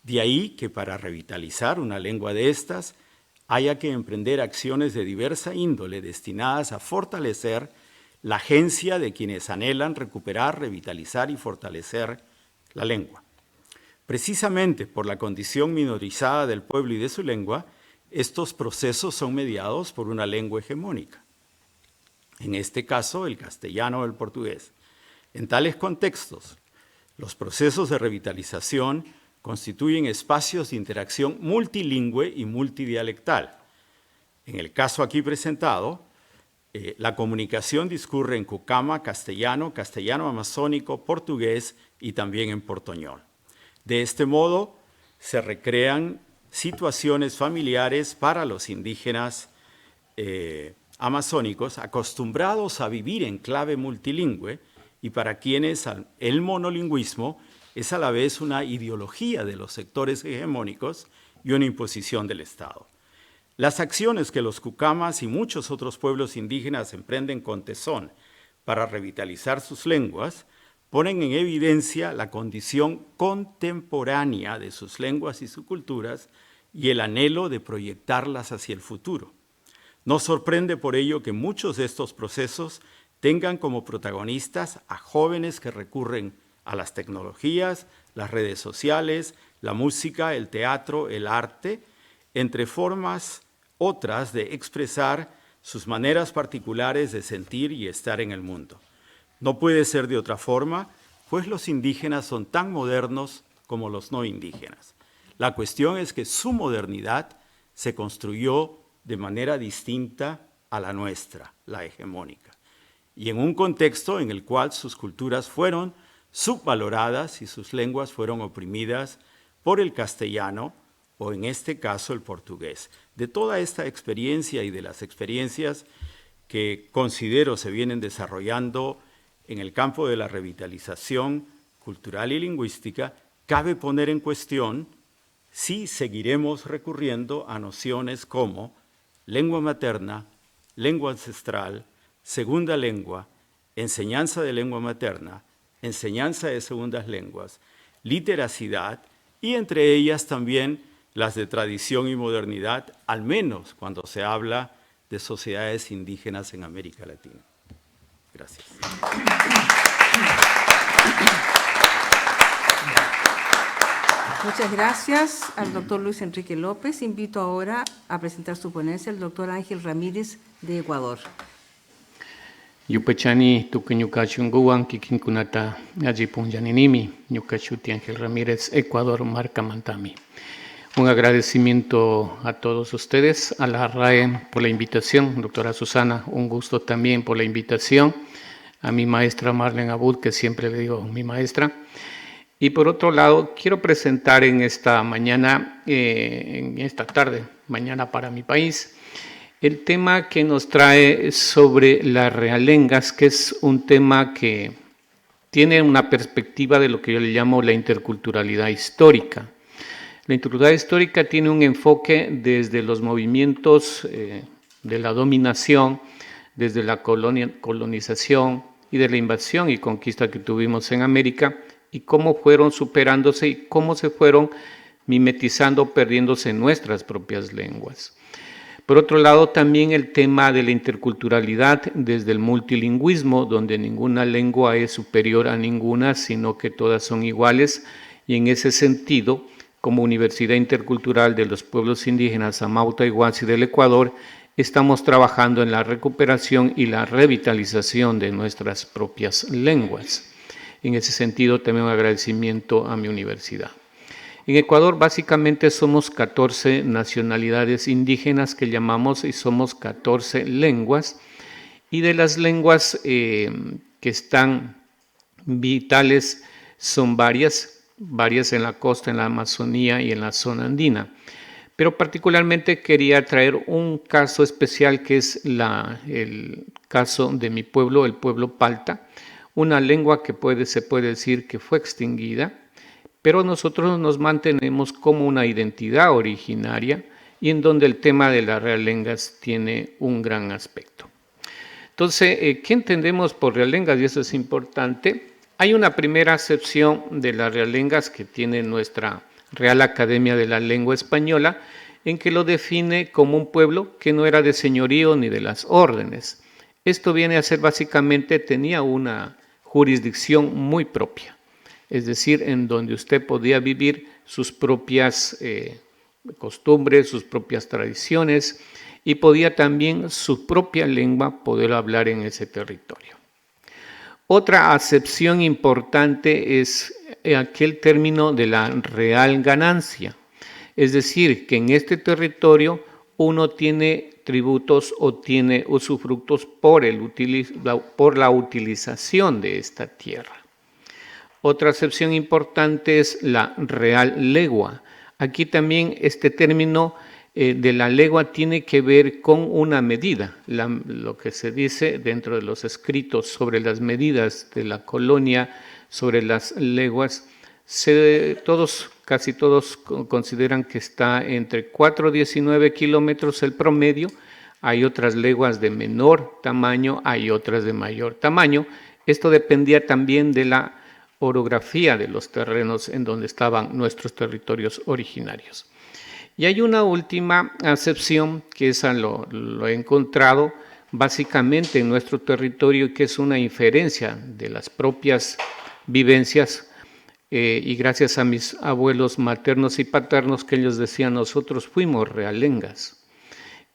De ahí que para revitalizar una lengua de estas haya que emprender acciones de diversa índole destinadas a fortalecer la agencia de quienes anhelan recuperar, revitalizar y fortalecer la lengua. Precisamente por la condición minorizada del pueblo y de su lengua, estos procesos son mediados por una lengua hegemónica. En este caso, el castellano o el portugués. En tales contextos, los procesos de revitalización constituyen espacios de interacción multilingüe y multidialectal. En el caso aquí presentado, la comunicación discurre en Cucama, castellano, castellano amazónico, portugués y también en portuñol. De este modo, se recrean situaciones familiares para los indígenas amazónicos acostumbrados a vivir en clave multilingüe y para quienes el monolingüismo es a la vez una ideología de los sectores hegemónicos y una imposición del Estado. Las acciones que los cucamas y muchos otros pueblos indígenas emprenden con tesón para revitalizar sus lenguas ponen en evidencia la condición contemporánea de sus lenguas y sus culturas y el anhelo de proyectarlas hacia el futuro. Nos sorprende por ello que muchos de estos procesos tengan como protagonistas a jóvenes que recurren a las tecnologías, las redes sociales, la música, el teatro, el arte, entre formas otras de expresar sus maneras particulares de sentir y estar en el mundo. No puede ser de otra forma, pues los indígenas son tan modernos como los no indígenas. La cuestión es que su modernidad se construyó de manera distinta a la nuestra, la hegemónica, y en un contexto en el cual sus culturas fueron subvaloradas y sus lenguas fueron oprimidas por el castellano o en este caso el portugués. De toda esta experiencia y de las experiencias que considero se vienen desarrollando en el campo de la revitalización cultural y lingüística, cabe poner en cuestión si seguiremos recurriendo a nociones como lengua materna, lengua ancestral, segunda lengua, enseñanza de lengua materna, enseñanza de segundas lenguas, literacidad y entre ellas también las de tradición y modernidad, al menos cuando se habla de sociedades indígenas en América Latina. Gracias. Muchas gracias al doctor Luis Enrique López. Invito ahora a presentar su ponencia al doctor Ángel Ramírez de Ecuador. Yupechani tukuñukachunguan kikinkunata ajipunyaninimi, Yucachuti Ángel Ramírez, Ecuador, Marca Mantami. Un agradecimiento a todos ustedes, a la RAE por la invitación, doctora Susana, un gusto también por la invitación, a mi maestra Marlene Abud, que siempre le digo mi maestra. Y por otro lado, quiero presentar en esta mañana, en esta tarde, mañana para mi país, el tema que nos trae sobre las realengas, que es un tema que tiene una perspectiva de lo que yo le llamo la interculturalidad histórica. La interculturalidad histórica tiene un enfoque desde los movimientos de la dominación, desde la colonización y de la invasión y conquista que tuvimos en América, y cómo fueron superándose y cómo se fueron mimetizando, perdiéndose nuestras propias lenguas. Por otro lado, también el tema de la interculturalidad desde el multilingüismo, donde ninguna lengua es superior a ninguna, sino que todas son iguales, y en ese sentido, como Universidad Intercultural de los Pueblos Indígenas Amauta y Huasi del Ecuador, estamos trabajando en la recuperación y la revitalización de nuestras propias lenguas. En ese sentido, también un agradecimiento a mi universidad. En Ecuador, básicamente, somos 14 nacionalidades indígenas que llamamos y somos 14 lenguas. Y de las lenguas que están vitales son varias en la costa, en la Amazonía y en la zona andina. Pero particularmente quería traer un caso especial que es el caso de mi pueblo, el pueblo Palta, una lengua que se puede decir que fue extinguida, pero nosotros nos mantenemos como una identidad originaria y en donde el tema de las realengas tiene un gran aspecto. Entonces, ¿qué entendemos por realengas? Y eso es importante. Hay una primera acepción de las realengas que tiene nuestra Real Academia de la Lengua Española, en que lo define como un pueblo que no era de señorío ni de las órdenes. Esto viene a ser básicamente, tenía una jurisdicción muy propia, es decir, en donde usted podía vivir sus propias costumbres, sus propias tradiciones y podía también su propia lengua poder hablar en ese territorio. Otra acepción importante es aquel término de la real ganancia, es decir, que en este territorio uno tiene tributos o tiene usufructos por la utilización de esta tierra. Otra acepción importante es la real legua. Aquí también este término de la legua tiene que ver con una medida. Lo que se dice dentro de los escritos sobre las medidas de la colonia, sobre las leguas, casi todos consideran que está entre 4 y 19 kilómetros el promedio. Hay otras leguas de menor tamaño, hay otras de mayor tamaño. Esto dependía también de la orografía de los terrenos en donde estaban nuestros territorios originarios. Y hay una última acepción que esa lo he encontrado básicamente en nuestro territorio y que es una inferencia de las propias vivencias y gracias a mis abuelos maternos y paternos que ellos decían nosotros fuimos realengas.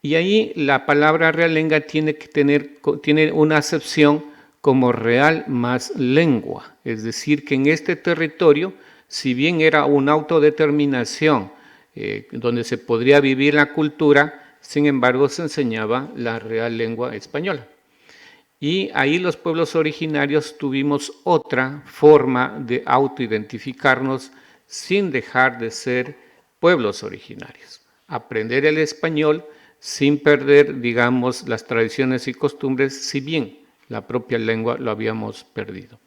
Y ahí la palabra realenga tiene una acepción como real más lengua, es decir, que en este territorio, si bien era una autodeterminación donde se podría vivir la cultura, sin embargo se enseñaba la real lengua española. Y ahí los pueblos originarios tuvimos otra forma de autoidentificarnos sin dejar de ser pueblos originarios. Aprender el español sin perder, digamos, las tradiciones y costumbres, si bien la propia lengua lo habíamos perdido.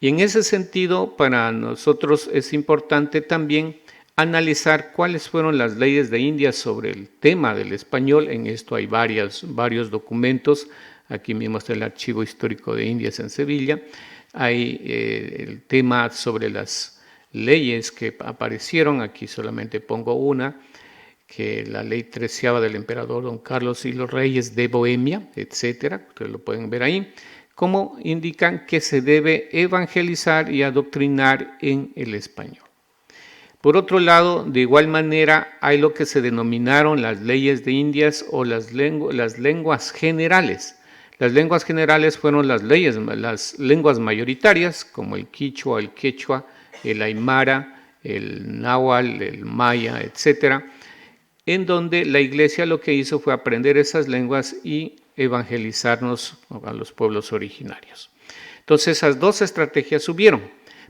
Y en ese sentido, para nosotros es importante también analizar cuáles fueron las leyes de Indias sobre el tema del español. En esto hay varios documentos. Aquí mismo está el Archivo Histórico de Indias en Sevilla. Hay el tema sobre las leyes que aparecieron. Aquí solamente pongo una, que la ley 13ª del emperador Don Carlos y los reyes de Bohemia, etcétera, ustedes lo pueden ver ahí, como indican que se debe evangelizar y adoctrinar en el español. Por otro lado, de igual manera, hay lo que se denominaron las leyes de Indias o las lenguas generales. Las lenguas generales fueron las lenguas mayoritarias, como el quichua, el quechua, el aymara, el náhuatl, el maya, etcétera, en donde la Iglesia lo que hizo fue aprender esas lenguas y evangelizarnos a los pueblos originarios. Entonces esas dos estrategias subieron,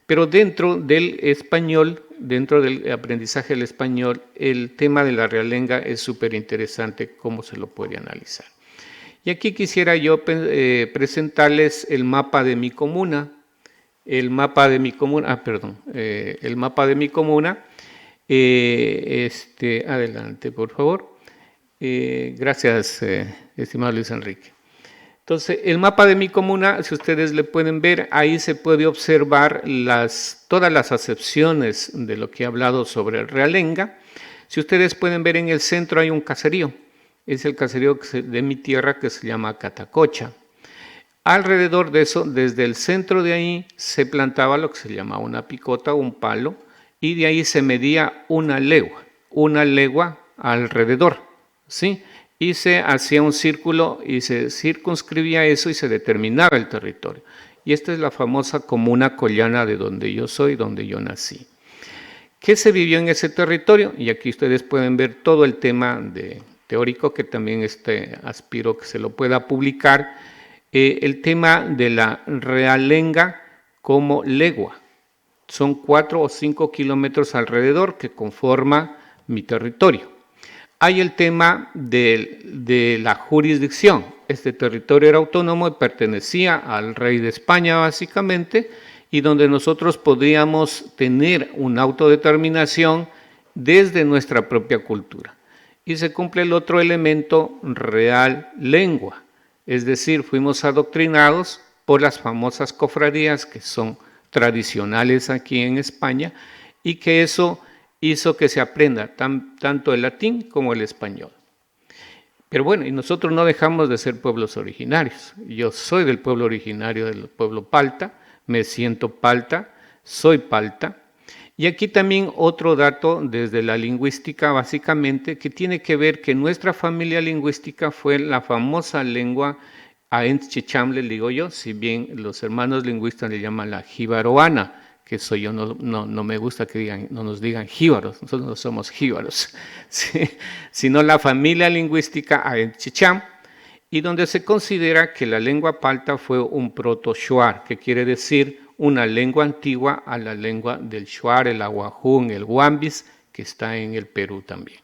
pero dentro del español, dentro del aprendizaje del español, el tema de la realenga es súper interesante, cómo se lo puede analizar. Y aquí quisiera yo presentarles el mapa de mi comuna, el mapa de mi comuna, adelante, por favor. Gracias, estimado Luis Enrique. Entonces, el mapa de mi comuna, si ustedes le pueden ver, ahí se puede observar todas las acepciones de lo que he hablado sobre el realenga. Si ustedes pueden ver, en el centro hay un caserío. Es el caserío de mi tierra que se llama Catacocha. Alrededor de eso, desde el centro de ahí, se plantaba lo que se llamaba una picota o un palo, y de ahí se medía una legua alrededor, ¿sí? Y se hacía un círculo y se circunscribía eso y se determinaba el territorio. Y esta es la famosa comuna collana de donde yo soy, donde yo nací. ¿Qué se vivió en ese territorio? Y aquí ustedes pueden ver todo el tema teórico, que también aspiro que se lo pueda publicar, el tema de la realenga como legua. Son 4 o 5 kilómetros alrededor que conforma mi territorio. Hay el tema de la jurisdicción. Este territorio era autónomo y pertenecía al rey de España básicamente, y donde nosotros podíamos tener una autodeterminación desde nuestra propia cultura. Y se cumple el otro elemento, real lengua. Es decir, fuimos adoctrinados por las famosas cofradías que son tradicionales aquí en España, y que eso hizo que se aprenda tanto el latín como el español. Pero bueno, y nosotros no dejamos de ser pueblos originarios. Yo soy del pueblo originario, del pueblo palta, me siento palta, soy palta. Y aquí también otro dato desde la lingüística, básicamente, que tiene que ver que nuestra familia lingüística fue la famosa lengua Aenchicham, le digo yo, si bien los hermanos lingüistas le llaman la jibaroana, que soy yo, no me gusta que no nos digan jíbaros, nosotros no somos jíbaros, ¿sí? Sino la familia lingüística Aenchicham, y donde se considera que la lengua palta fue un proto-shuar, que quiere decir una lengua antigua a la lengua del shuar, el aguajún, el huambis, que está en el Perú también.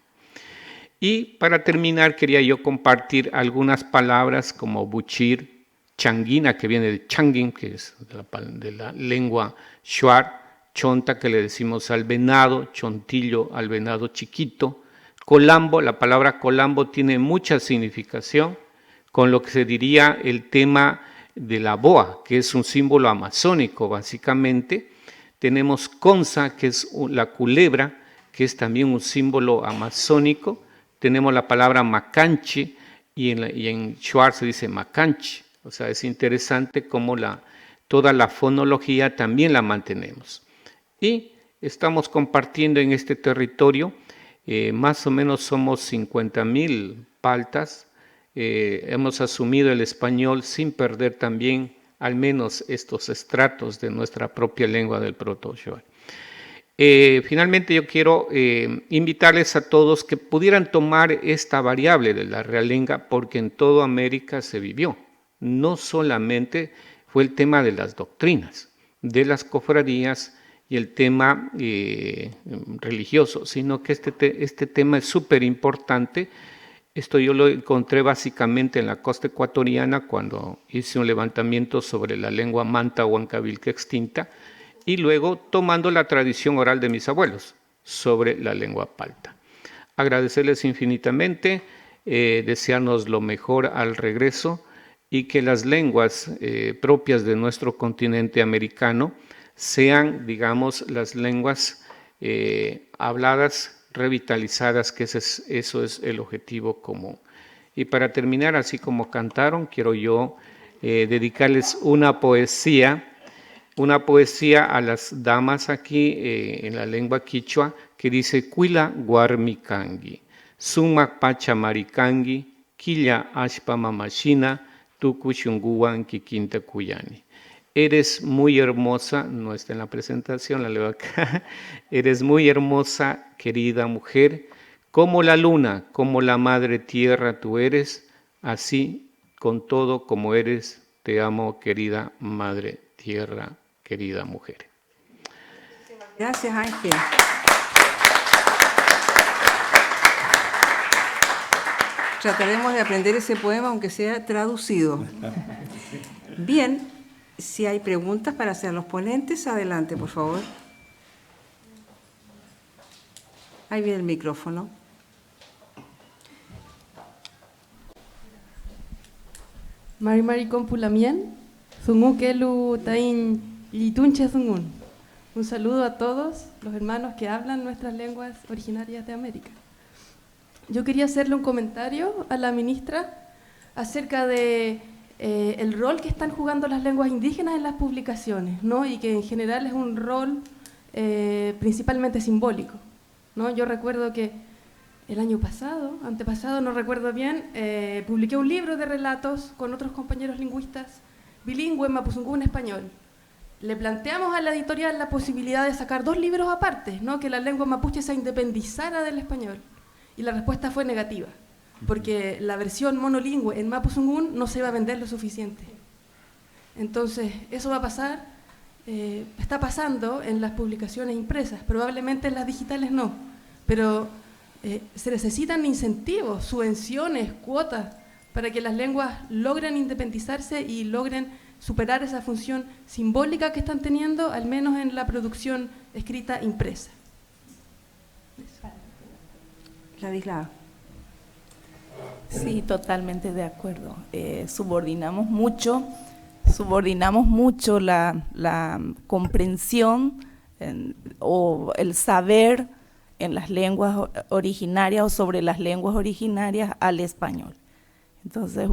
Y para terminar, quería yo compartir algunas palabras como buchir, changuina, que viene de changin, que es de la lengua shuar, chonta, que le decimos al venado, chontillo al venado chiquito, colambo, la palabra colambo tiene mucha significación, con lo que se diría el tema de la boa, que es un símbolo amazónico básicamente. Tenemos conza, que es la culebra, que es también un símbolo amazónico. Tenemos la palabra macanche, y en shuar se dice macanche. O sea, es interesante cómo toda la fonología también la mantenemos. Y estamos compartiendo en este territorio, más o menos somos 50.000 paltas. Hemos asumido el español sin perder también al menos estos estratos de nuestra propia lengua del proto-shuar. Finalmente yo quiero invitarles a todos que pudieran tomar esta variable de la realenga, porque en toda América se vivió. No solamente fue el tema de las doctrinas, de las cofradías y el tema religioso, sino que este tema es súper importante. Esto yo lo encontré básicamente en la costa ecuatoriana cuando hice un levantamiento sobre la lengua manta huancavilca extinta, y luego tomando la tradición oral de mis abuelos sobre la lengua palta. Agradecerles infinitamente, desearnos lo mejor al regreso, y que las lenguas propias de nuestro continente americano sean, digamos, las lenguas habladas, revitalizadas, que eso es el objetivo común. Y para terminar, así como cantaron, quiero yo dedicarles una poesía a las damas aquí en la lengua quichua, que dice: Cuila guarmicangi, summa pacha maricangi, quilla ashpa mamashina, tucuchunguan kikinta cuyani. Eres muy hermosa, no está en la presentación, la leo acá. Eres muy hermosa, querida mujer, como la luna, como la madre tierra tú eres, así con todo como eres, te amo, querida madre tierra, querida mujer. Gracias, Ángel. Trataremos de aprender ese poema, aunque sea traducido. Bien, si hay preguntas para hacer los ponentes, adelante, por favor. Ahí viene el micrófono. Mari Compulamien, Zungu Kelu Tain Litunche Zungun. Un saludo a todos los hermanos que hablan nuestras lenguas originarias de América. Yo quería hacerle un comentario a la ministra acerca de el rol que están jugando las lenguas indígenas en las publicaciones, ¿no? Y que en general es un rol principalmente simbólico, ¿no? Yo recuerdo que el año pasado, antepasado, no recuerdo bien, publiqué un libro de relatos con otros compañeros lingüistas bilingües, mapuzungún en español. Le planteamos a la editorial la posibilidad de sacar 2 libros aparte, ¿no? Que la lengua mapuche se independizara del español. Y la respuesta fue negativa, porque la versión monolingüe en mapuzungún no se iba a vender lo suficiente. Entonces, eso va a pasar, está pasando en las publicaciones impresas, probablemente en las digitales no, pero se necesitan incentivos, subvenciones, cuotas, para que las lenguas logren independizarse y logren superar esa función simbólica que están teniendo, al menos en la producción escrita impresa. Ladislao. Sí, totalmente de acuerdo. Subordinamos mucho la comprensión o el saber en las lenguas originarias o sobre las lenguas originarias al español. Entonces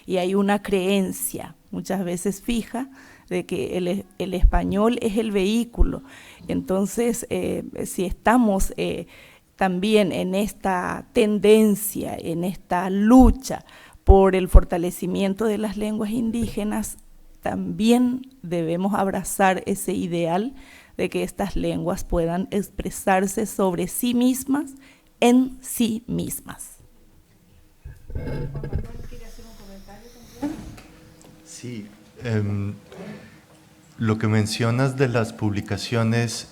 y hay una creencia muchas veces fija de que el español es el vehículo. Entonces, si estamos también en esta tendencia, en esta lucha por el fortalecimiento de las lenguas indígenas, también debemos abrazar ese ideal de que estas lenguas puedan expresarse sobre sí mismas, en sí mismas. Sí, lo que mencionas de las publicaciones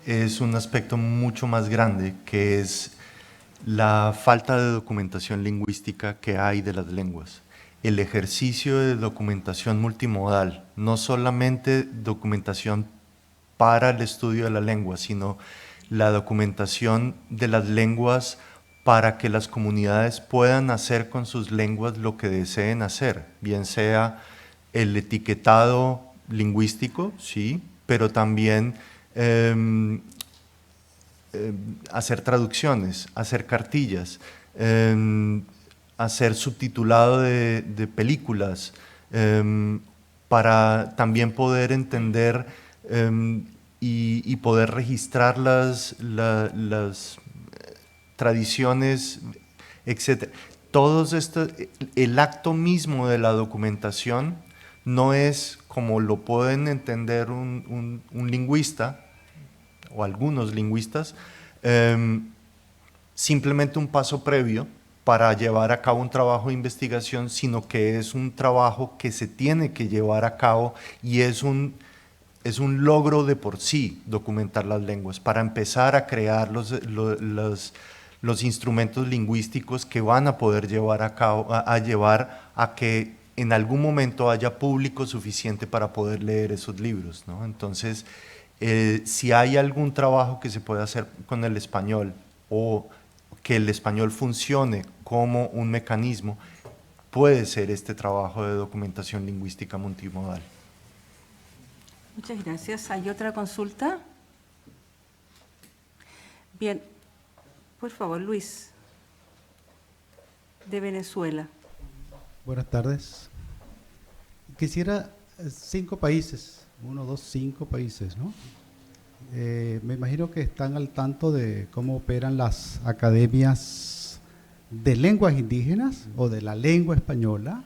es un aspecto mucho más grande, que es la falta de documentación lingüística que hay de las lenguas. El ejercicio de documentación multimodal, no solamente documentación para el estudio de la lengua, sino la documentación de las lenguas para que las comunidades puedan hacer con sus lenguas lo que deseen hacer, bien sea el etiquetado lingüístico, sí, pero también hacer traducciones, hacer cartillas, hacer subtitulado de películas, para también poder entender y poder registrar las tradiciones, etc. Todos estos, el acto mismo de la documentación no es como lo pueden entender un lingüista o algunos lingüistas, simplemente un paso previo para llevar a cabo un trabajo de investigación, sino que es un trabajo que se tiene que llevar a cabo y es un logro de por sí documentar las lenguas, para empezar a crear los instrumentos lingüísticos que van a poder llevar a cabo, a llevar a que en algún momento haya público suficiente para poder leer esos libros, ¿no? Entonces, si hay algún trabajo que se puede hacer con el español o que el español funcione como un mecanismo, puede ser este trabajo de documentación lingüística multimodal. Muchas gracias. ¿Hay otra consulta? Bien, por favor, Luis, de Venezuela. Buenas tardes. Quisiera 5 países, 1, 2, 5 países, ¿no? Me imagino que están al tanto de cómo operan las academias de lenguas indígenas o de la lengua española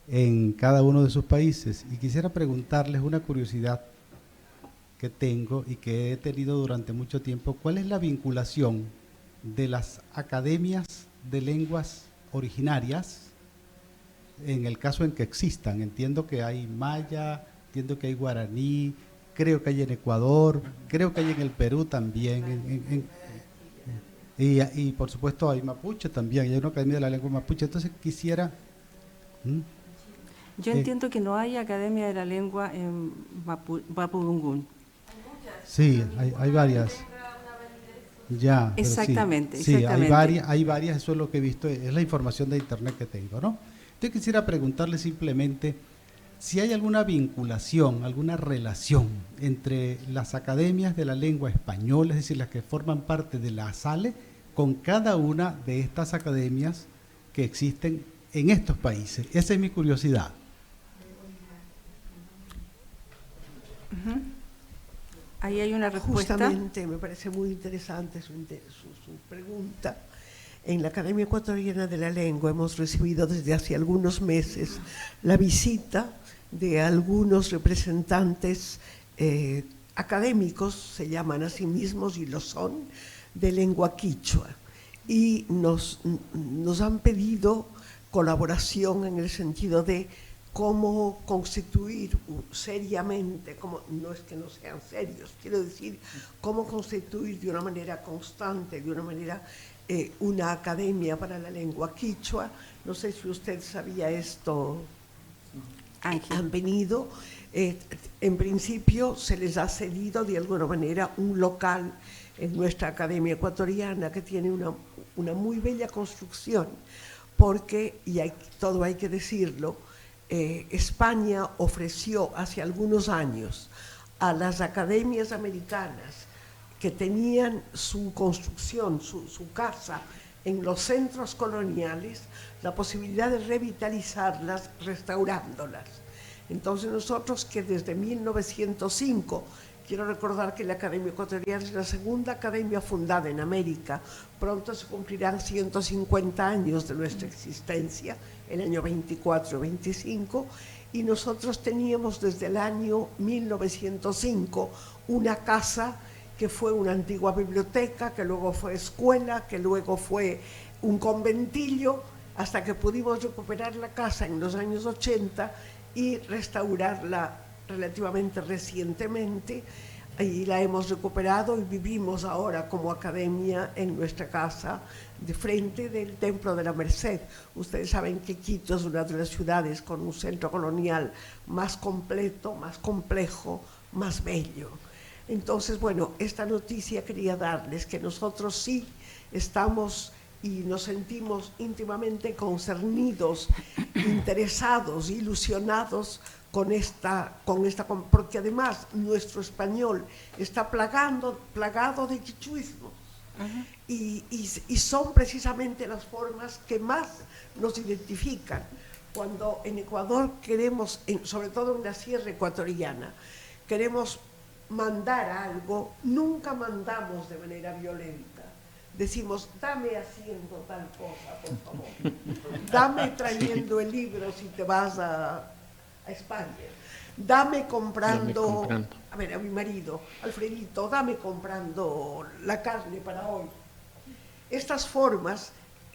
en cada uno de sus países. Y quisiera preguntarles una curiosidad que tengo y que he tenido durante mucho tiempo. ¿Cuál es la vinculación de las academias de lenguas originarias en el caso en que existan? Entiendo que hay maya, entiendo que hay guaraní, creo que hay en Ecuador, creo que hay en el Perú también, y por supuesto hay mapuche también, hay una academia de la lengua mapuche. Entonces quisiera... Yo entiendo que no hay academia de la lengua en Mapudungún. Sí, hay varias. Ya, exactamente, sí, exactamente. hay varias, eso es lo que he visto, es la información de internet que tengo, ¿no? Entonces quisiera preguntarle simplemente si hay alguna vinculación, alguna relación entre las academias de la lengua española, es decir, las que forman parte de la SALE, con cada una de estas academias que existen en estos países. Esa es mi curiosidad. Ahí hay una respuesta. Justamente, me parece muy interesante su pregunta. En la Academia Ecuatoriana de la Lengua hemos recibido desde hace algunos meses la visita de algunos representantes académicos, se llaman a sí mismos y lo son, de lengua quichua. Y nos han pedido colaboración en el sentido de cómo constituir seriamente, no es que no sean serios, quiero decir, cómo constituir de una manera constante, de una manera, una academia para la lengua quichua. No sé si usted sabía esto, Ángel. Han venido, en principio se les ha cedido de alguna manera un local en nuestra academia ecuatoriana que tiene una muy bella construcción, porque, y todo hay que decirlo, España ofreció hace algunos años a las academias americanas que tenían su construcción, su casa en los centros coloniales, la posibilidad de revitalizarlas restaurándolas. Entonces nosotros, que desde 1905, quiero recordar que la Academia Ecuatoriana es la segunda academia fundada en América, pronto se cumplirán 150 años de nuestra existencia, el año 24 o 25, y nosotros teníamos desde el año 1905 una casa que fue una antigua biblioteca, que luego fue escuela, que luego fue un conventillo, hasta que pudimos recuperar la casa en los años 80 y restaurarla relativamente recientemente, y la hemos recuperado y vivimos ahora como academia en nuestra casa de frente del Templo de la Merced. Ustedes saben que Quito es una de las ciudades con un centro colonial más completo, más complejo, más bello. Entonces, bueno, esta noticia quería darles que nosotros sí estamos y nos sentimos íntimamente concernidos, interesados, ilusionados porque además nuestro español está plagado de quichuismos. Y son precisamente las formas que más nos identifican. Cuando en Ecuador queremos, sobre todo en la sierra ecuatoriana, queremos mandar algo, nunca mandamos de manera violenta. Decimos, dame haciendo tal cosa, por favor. Dame trayendo el libro si te vas a España. Dame comprando, a ver, a mi marido, Alfredito, dame comprando la carne para hoy. Estas formas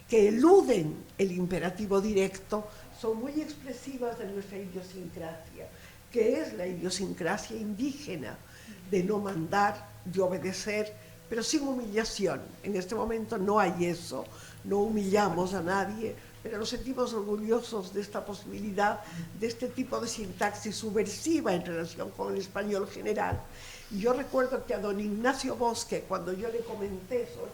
que eluden el imperativo directo son muy expresivas de nuestra idiosincrasia, que es la idiosincrasia indígena de no mandar, de obedecer, pero sin humillación. En este momento no hay eso, no humillamos a nadie, pero nos sentimos orgullosos de esta posibilidad, de este tipo de sintaxis subversiva en relación con el español general. Y yo recuerdo que a don Ignacio Bosque, cuando yo le comenté eso,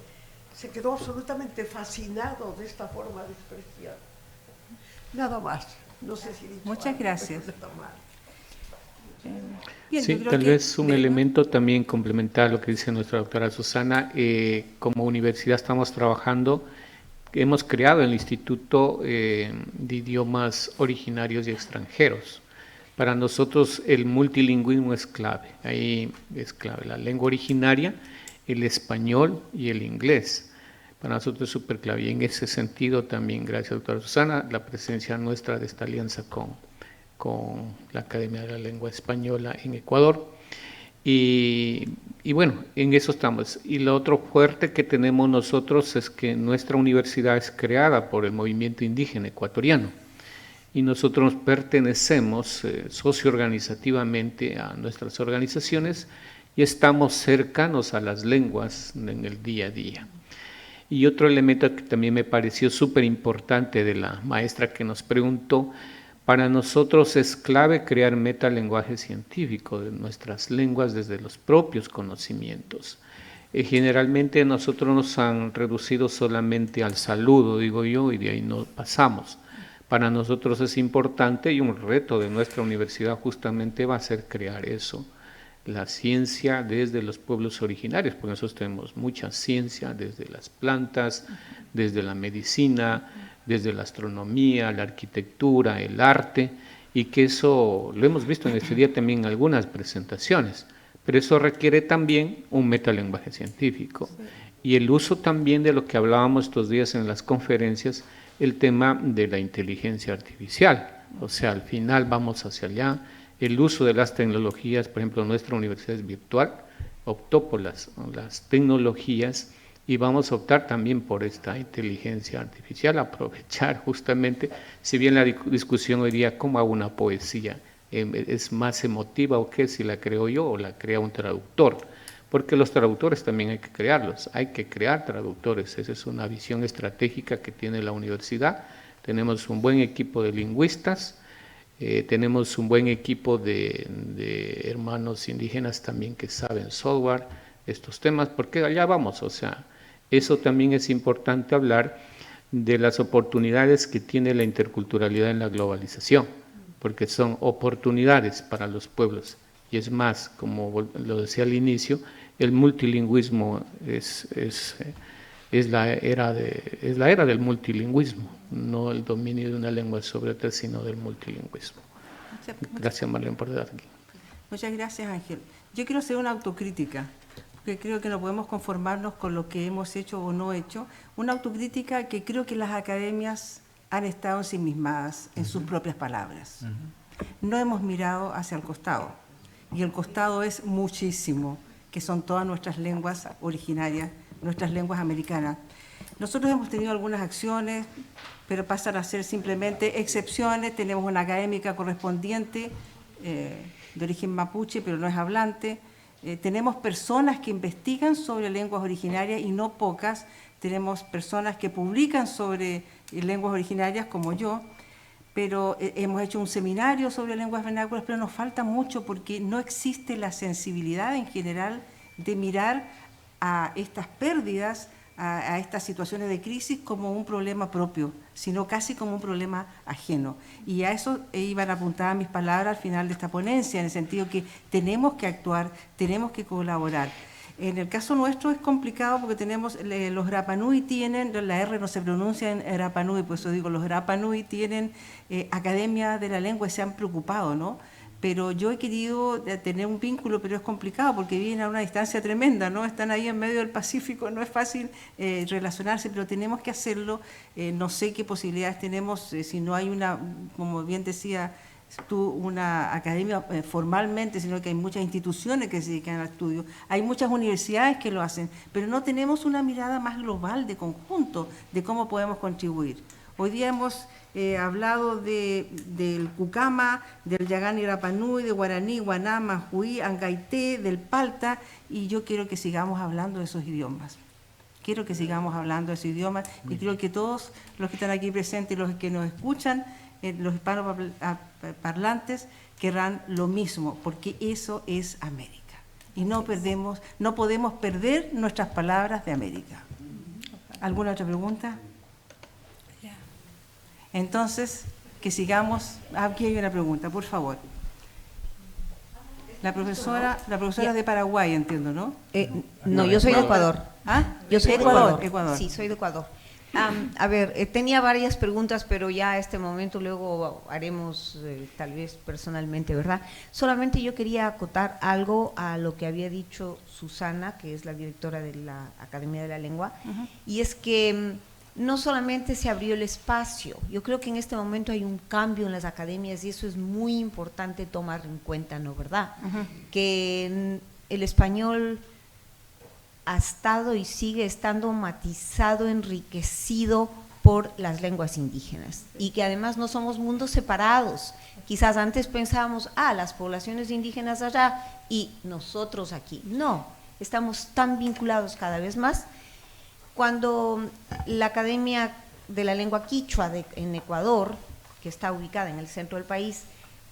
se quedó absolutamente fascinado de esta forma de expresión. Nada más, no sé si... Muchas gracias. Bien, sí, tal vez un elemento también complementar a lo que dice nuestra doctora Susana. Como universidad estamos trabajando, hemos creado el Instituto de Idiomas Originarios y Extranjeros. Para nosotros el multilingüismo es clave, ahí es clave la lengua originaria, el español y el inglés. Para nosotros es súper clave y en ese sentido también, gracias doctora Susana, la presencia nuestra de esta alianza con la Academia de la Lengua Española en Ecuador. Y bueno, en eso estamos. Y lo otro fuerte que tenemos nosotros es que nuestra universidad es creada por el movimiento indígena ecuatoriano y nosotros pertenecemos socioorganizativamente a nuestras organizaciones y estamos cercanos a las lenguas en el día a día. Y otro elemento que también me pareció súper importante de la maestra que nos preguntó, para nosotros es clave crear metalenguaje científico de nuestras lenguas desde los propios conocimientos. Generalmente nosotros nos han reducido solamente al saludo, digo yo, y de ahí no pasamos. Para nosotros es importante y un reto de nuestra universidad justamente va a ser crear eso, la ciencia desde los pueblos originarios, porque nosotros tenemos mucha ciencia desde las plantas, desde la medicina, desde la astronomía, la arquitectura, el arte, y que eso lo hemos visto en este día también en algunas presentaciones, pero eso requiere también un metalenguaje científico y el uso también de lo que hablábamos estos días en las conferencias, el tema de la inteligencia artificial, o sea, al final vamos hacia allá, el uso de las tecnologías, por ejemplo, nuestra universidad es virtual, optó por las tecnologías y vamos a optar también por esta inteligencia artificial, aprovechar justamente, si bien la discusión hoy día, ¿cómo hago una poesía? ¿Es más emotiva o qué? Si la creo yo o la crea un traductor, porque los traductores también hay que crearlos, hay que crear traductores, esa es una visión estratégica que tiene la universidad, tenemos un buen equipo de lingüistas, tenemos un buen equipo de hermanos indígenas también que saben software, estos temas, porque allá vamos, o sea, eso también es importante hablar de las oportunidades que tiene la interculturalidad en la globalización, porque son oportunidades para los pueblos. Y es más, como lo decía al inicio, el multilingüismo es la era del multilingüismo, no el dominio de una lengua sobre otra, sino del multilingüismo. Gracias, Marlene, por estar aquí. Muchas gracias, Ángel. Yo quiero hacer una autocrítica, porque creo que no podemos conformarnos con lo que hemos hecho o no hecho. Una autocrítica que creo que las academias han estado ensimismadas en sus propias palabras. No hemos mirado hacia el costado, y el costado es muchísimo, que son todas nuestras lenguas originarias, nuestras lenguas americanas. Nosotros hemos tenido algunas acciones, pero pasan a ser simplemente excepciones. Tenemos una académica correspondiente de origen mapuche, pero no es hablante. Tenemos personas que investigan sobre lenguas originarias y no pocas. Tenemos personas que publican sobre lenguas originarias como yo, pero hemos hecho un seminario sobre lenguas vernáculas, pero nos falta mucho porque no existe la sensibilidad en general de mirar a estas pérdidas, a estas situaciones de crisis como un problema propio, sino casi como un problema ajeno. Y a eso iban apuntadas mis palabras al final de esta ponencia, en el sentido que tenemos que actuar, tenemos que colaborar. En el caso nuestro es complicado porque tenemos, los Rapa Nui tienen, la R no se pronuncia en Rapa Nui, por eso digo, los Rapa Nui tienen Academia de la Lengua y se han preocupado, ¿no? Pero yo he querido tener un vínculo, pero es complicado porque viven a una distancia tremenda, ¿no? Están ahí en medio del Pacífico, no es fácil relacionarse, pero tenemos que hacerlo. No sé qué posibilidades tenemos, si no hay una, como bien decía tú, una academia formalmente, sino que hay muchas instituciones que se dedican al estudio, hay muchas universidades que lo hacen, pero no tenemos una mirada más global, de conjunto, de cómo podemos contribuir. Hoy día hemos hablado del Cucama, del Yagani Rapa Nui, de Guaraní, Guanama, Juí, Angaité, del Palta, y yo quiero que sigamos hablando de esos idiomas. Quiero que sigamos hablando de esos idiomas y creo que todos los que están aquí presentes y los que nos escuchan, los hispanoparlantes, querrán lo mismo, porque eso es América. Y no podemos perder nuestras palabras de América. ¿Alguna otra pregunta? Entonces, que sigamos. Aquí hay una pregunta, por favor. La profesora de Paraguay, entiendo, ¿no? No, yo soy de Ecuador. ¿Ah? Yo soy de Ecuador. Ecuador. Sí, soy de Ecuador. A ver, tenía varias preguntas, pero ya a este momento luego haremos tal vez personalmente, ¿verdad? Solamente yo quería acotar algo a lo que había dicho Susana, que es la directora de la Academia de la Lengua, y es que no solamente se abrió el espacio, yo creo que en este momento hay un cambio en las academias y eso es muy importante tomar en cuenta, ¿no? ¿Verdad? Que el español ha estado y sigue estando matizado, enriquecido por las lenguas indígenas y que además no somos mundos separados. Quizás antes pensábamos, las poblaciones indígenas allá y nosotros aquí. No, estamos tan vinculados cada vez más. Cuando la Academia de la Lengua Quichua en Ecuador, que está ubicada en el centro del país,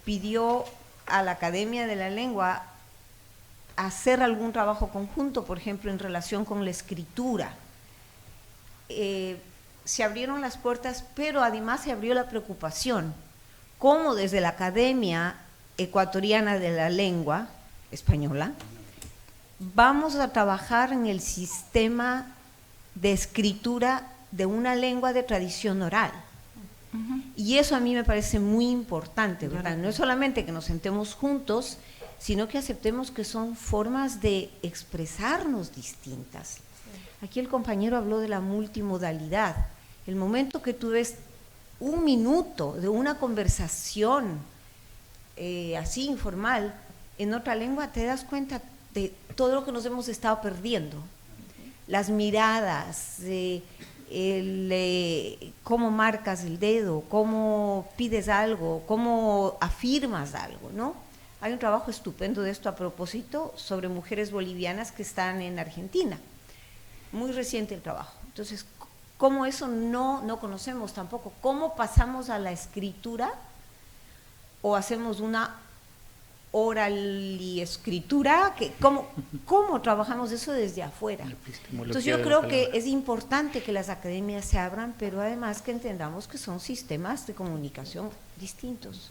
pidió a la Academia de la Lengua hacer algún trabajo conjunto, por ejemplo, en relación con la escritura. Se abrieron las puertas, pero además se abrió la preocupación, cómo desde la Academia Ecuatoriana de la Lengua Española vamos a trabajar en el sistema de escritura de una lengua de tradición oral. Y eso a mí me parece muy importante, ¿verdad? No es solamente que nos sentemos juntos, sino que aceptemos que son formas de expresarnos distintas. Aquí el compañero habló de la multimodalidad. El momento que tú ves un minuto de una conversación así informal en otra lengua, te das cuenta de todo lo que nos hemos estado perdiendo. Las miradas, cómo marcas el dedo, cómo pides algo, cómo afirmas algo, ¿no? Hay un trabajo estupendo de esto a propósito sobre mujeres bolivianas que están en Argentina. Muy reciente el trabajo. Entonces, ¿cómo eso no conocemos tampoco? ¿Cómo pasamos a la escritura o hacemos una oral y escritura? ¿Cómo trabajamos eso desde afuera? Entonces yo creo que es importante que las academias se abran, pero además que entendamos que son sistemas de comunicación distintos,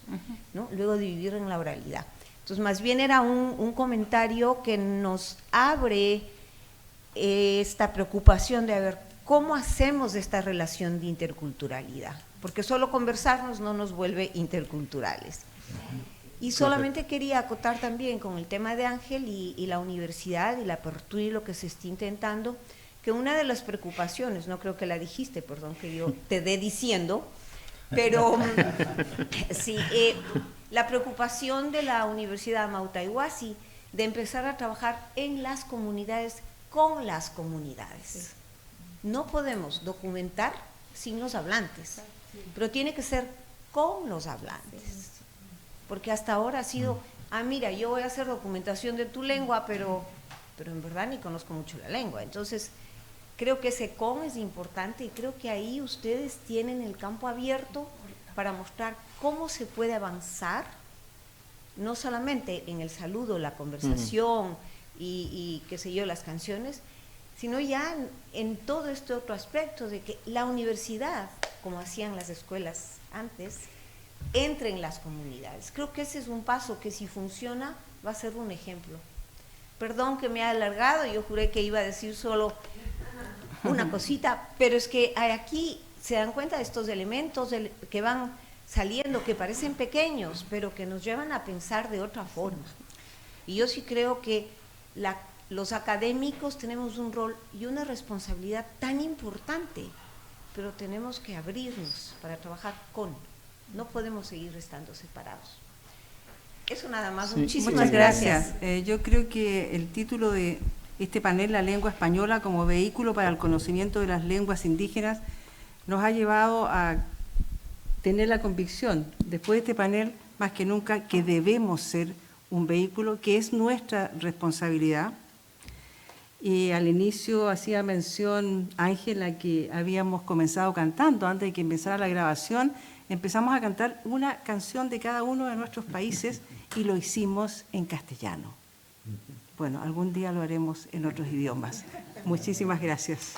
¿no? Luego de vivir en la oralidad. Entonces más bien era un comentario que nos abre esta preocupación de a ver cómo hacemos esta relación de interculturalidad, porque solo conversarnos no nos vuelve interculturales. Y solamente quería acotar también con el tema de Ángel y la universidad y la apertura y lo que se está intentando, que una de las preocupaciones, no creo que la dijiste, perdón que yo te dé diciendo, pero sí, la preocupación de la Universidad Mautaihuasi de empezar a trabajar en las comunidades, con las comunidades. No podemos documentar sin los hablantes, pero tiene que ser con los hablantes. Porque hasta ahora ha sido mira, yo voy a hacer documentación de tu lengua, pero en verdad ni conozco mucho la lengua. Entonces, creo que ese con es importante y creo que ahí ustedes tienen el campo abierto para mostrar cómo se puede avanzar, no solamente en el saludo, la conversación y qué sé yo, las canciones, sino ya en todo este otro aspecto de que la universidad, como hacían las escuelas antes, entre en las comunidades. Creo que ese es un paso que si funciona va a ser un ejemplo. Perdón que me ha alargado, yo juré que iba a decir solo una cosita, pero es que aquí se dan cuenta de estos elementos que van saliendo, que parecen pequeños, pero que nos llevan a pensar de otra forma. Y yo sí creo que los académicos tenemos un rol y una responsabilidad tan importante, pero tenemos que abrirnos para trabajar no podemos seguir estando separados. Eso nada más, Sí. muchísimas Muchas gracias. Yo creo que el título de este panel, La lengua española como vehículo para el conocimiento de las lenguas indígenas, nos ha llevado a tener la convicción, después de este panel, más que nunca, que debemos ser un vehículo, que es nuestra responsabilidad. Y al inicio hacía mención Ángela que habíamos comenzado cantando, antes de que empezara la grabación, empezamos a cantar una canción de cada uno de nuestros países y lo hicimos en castellano. Bueno, algún día lo haremos en otros idiomas. Muchísimas gracias.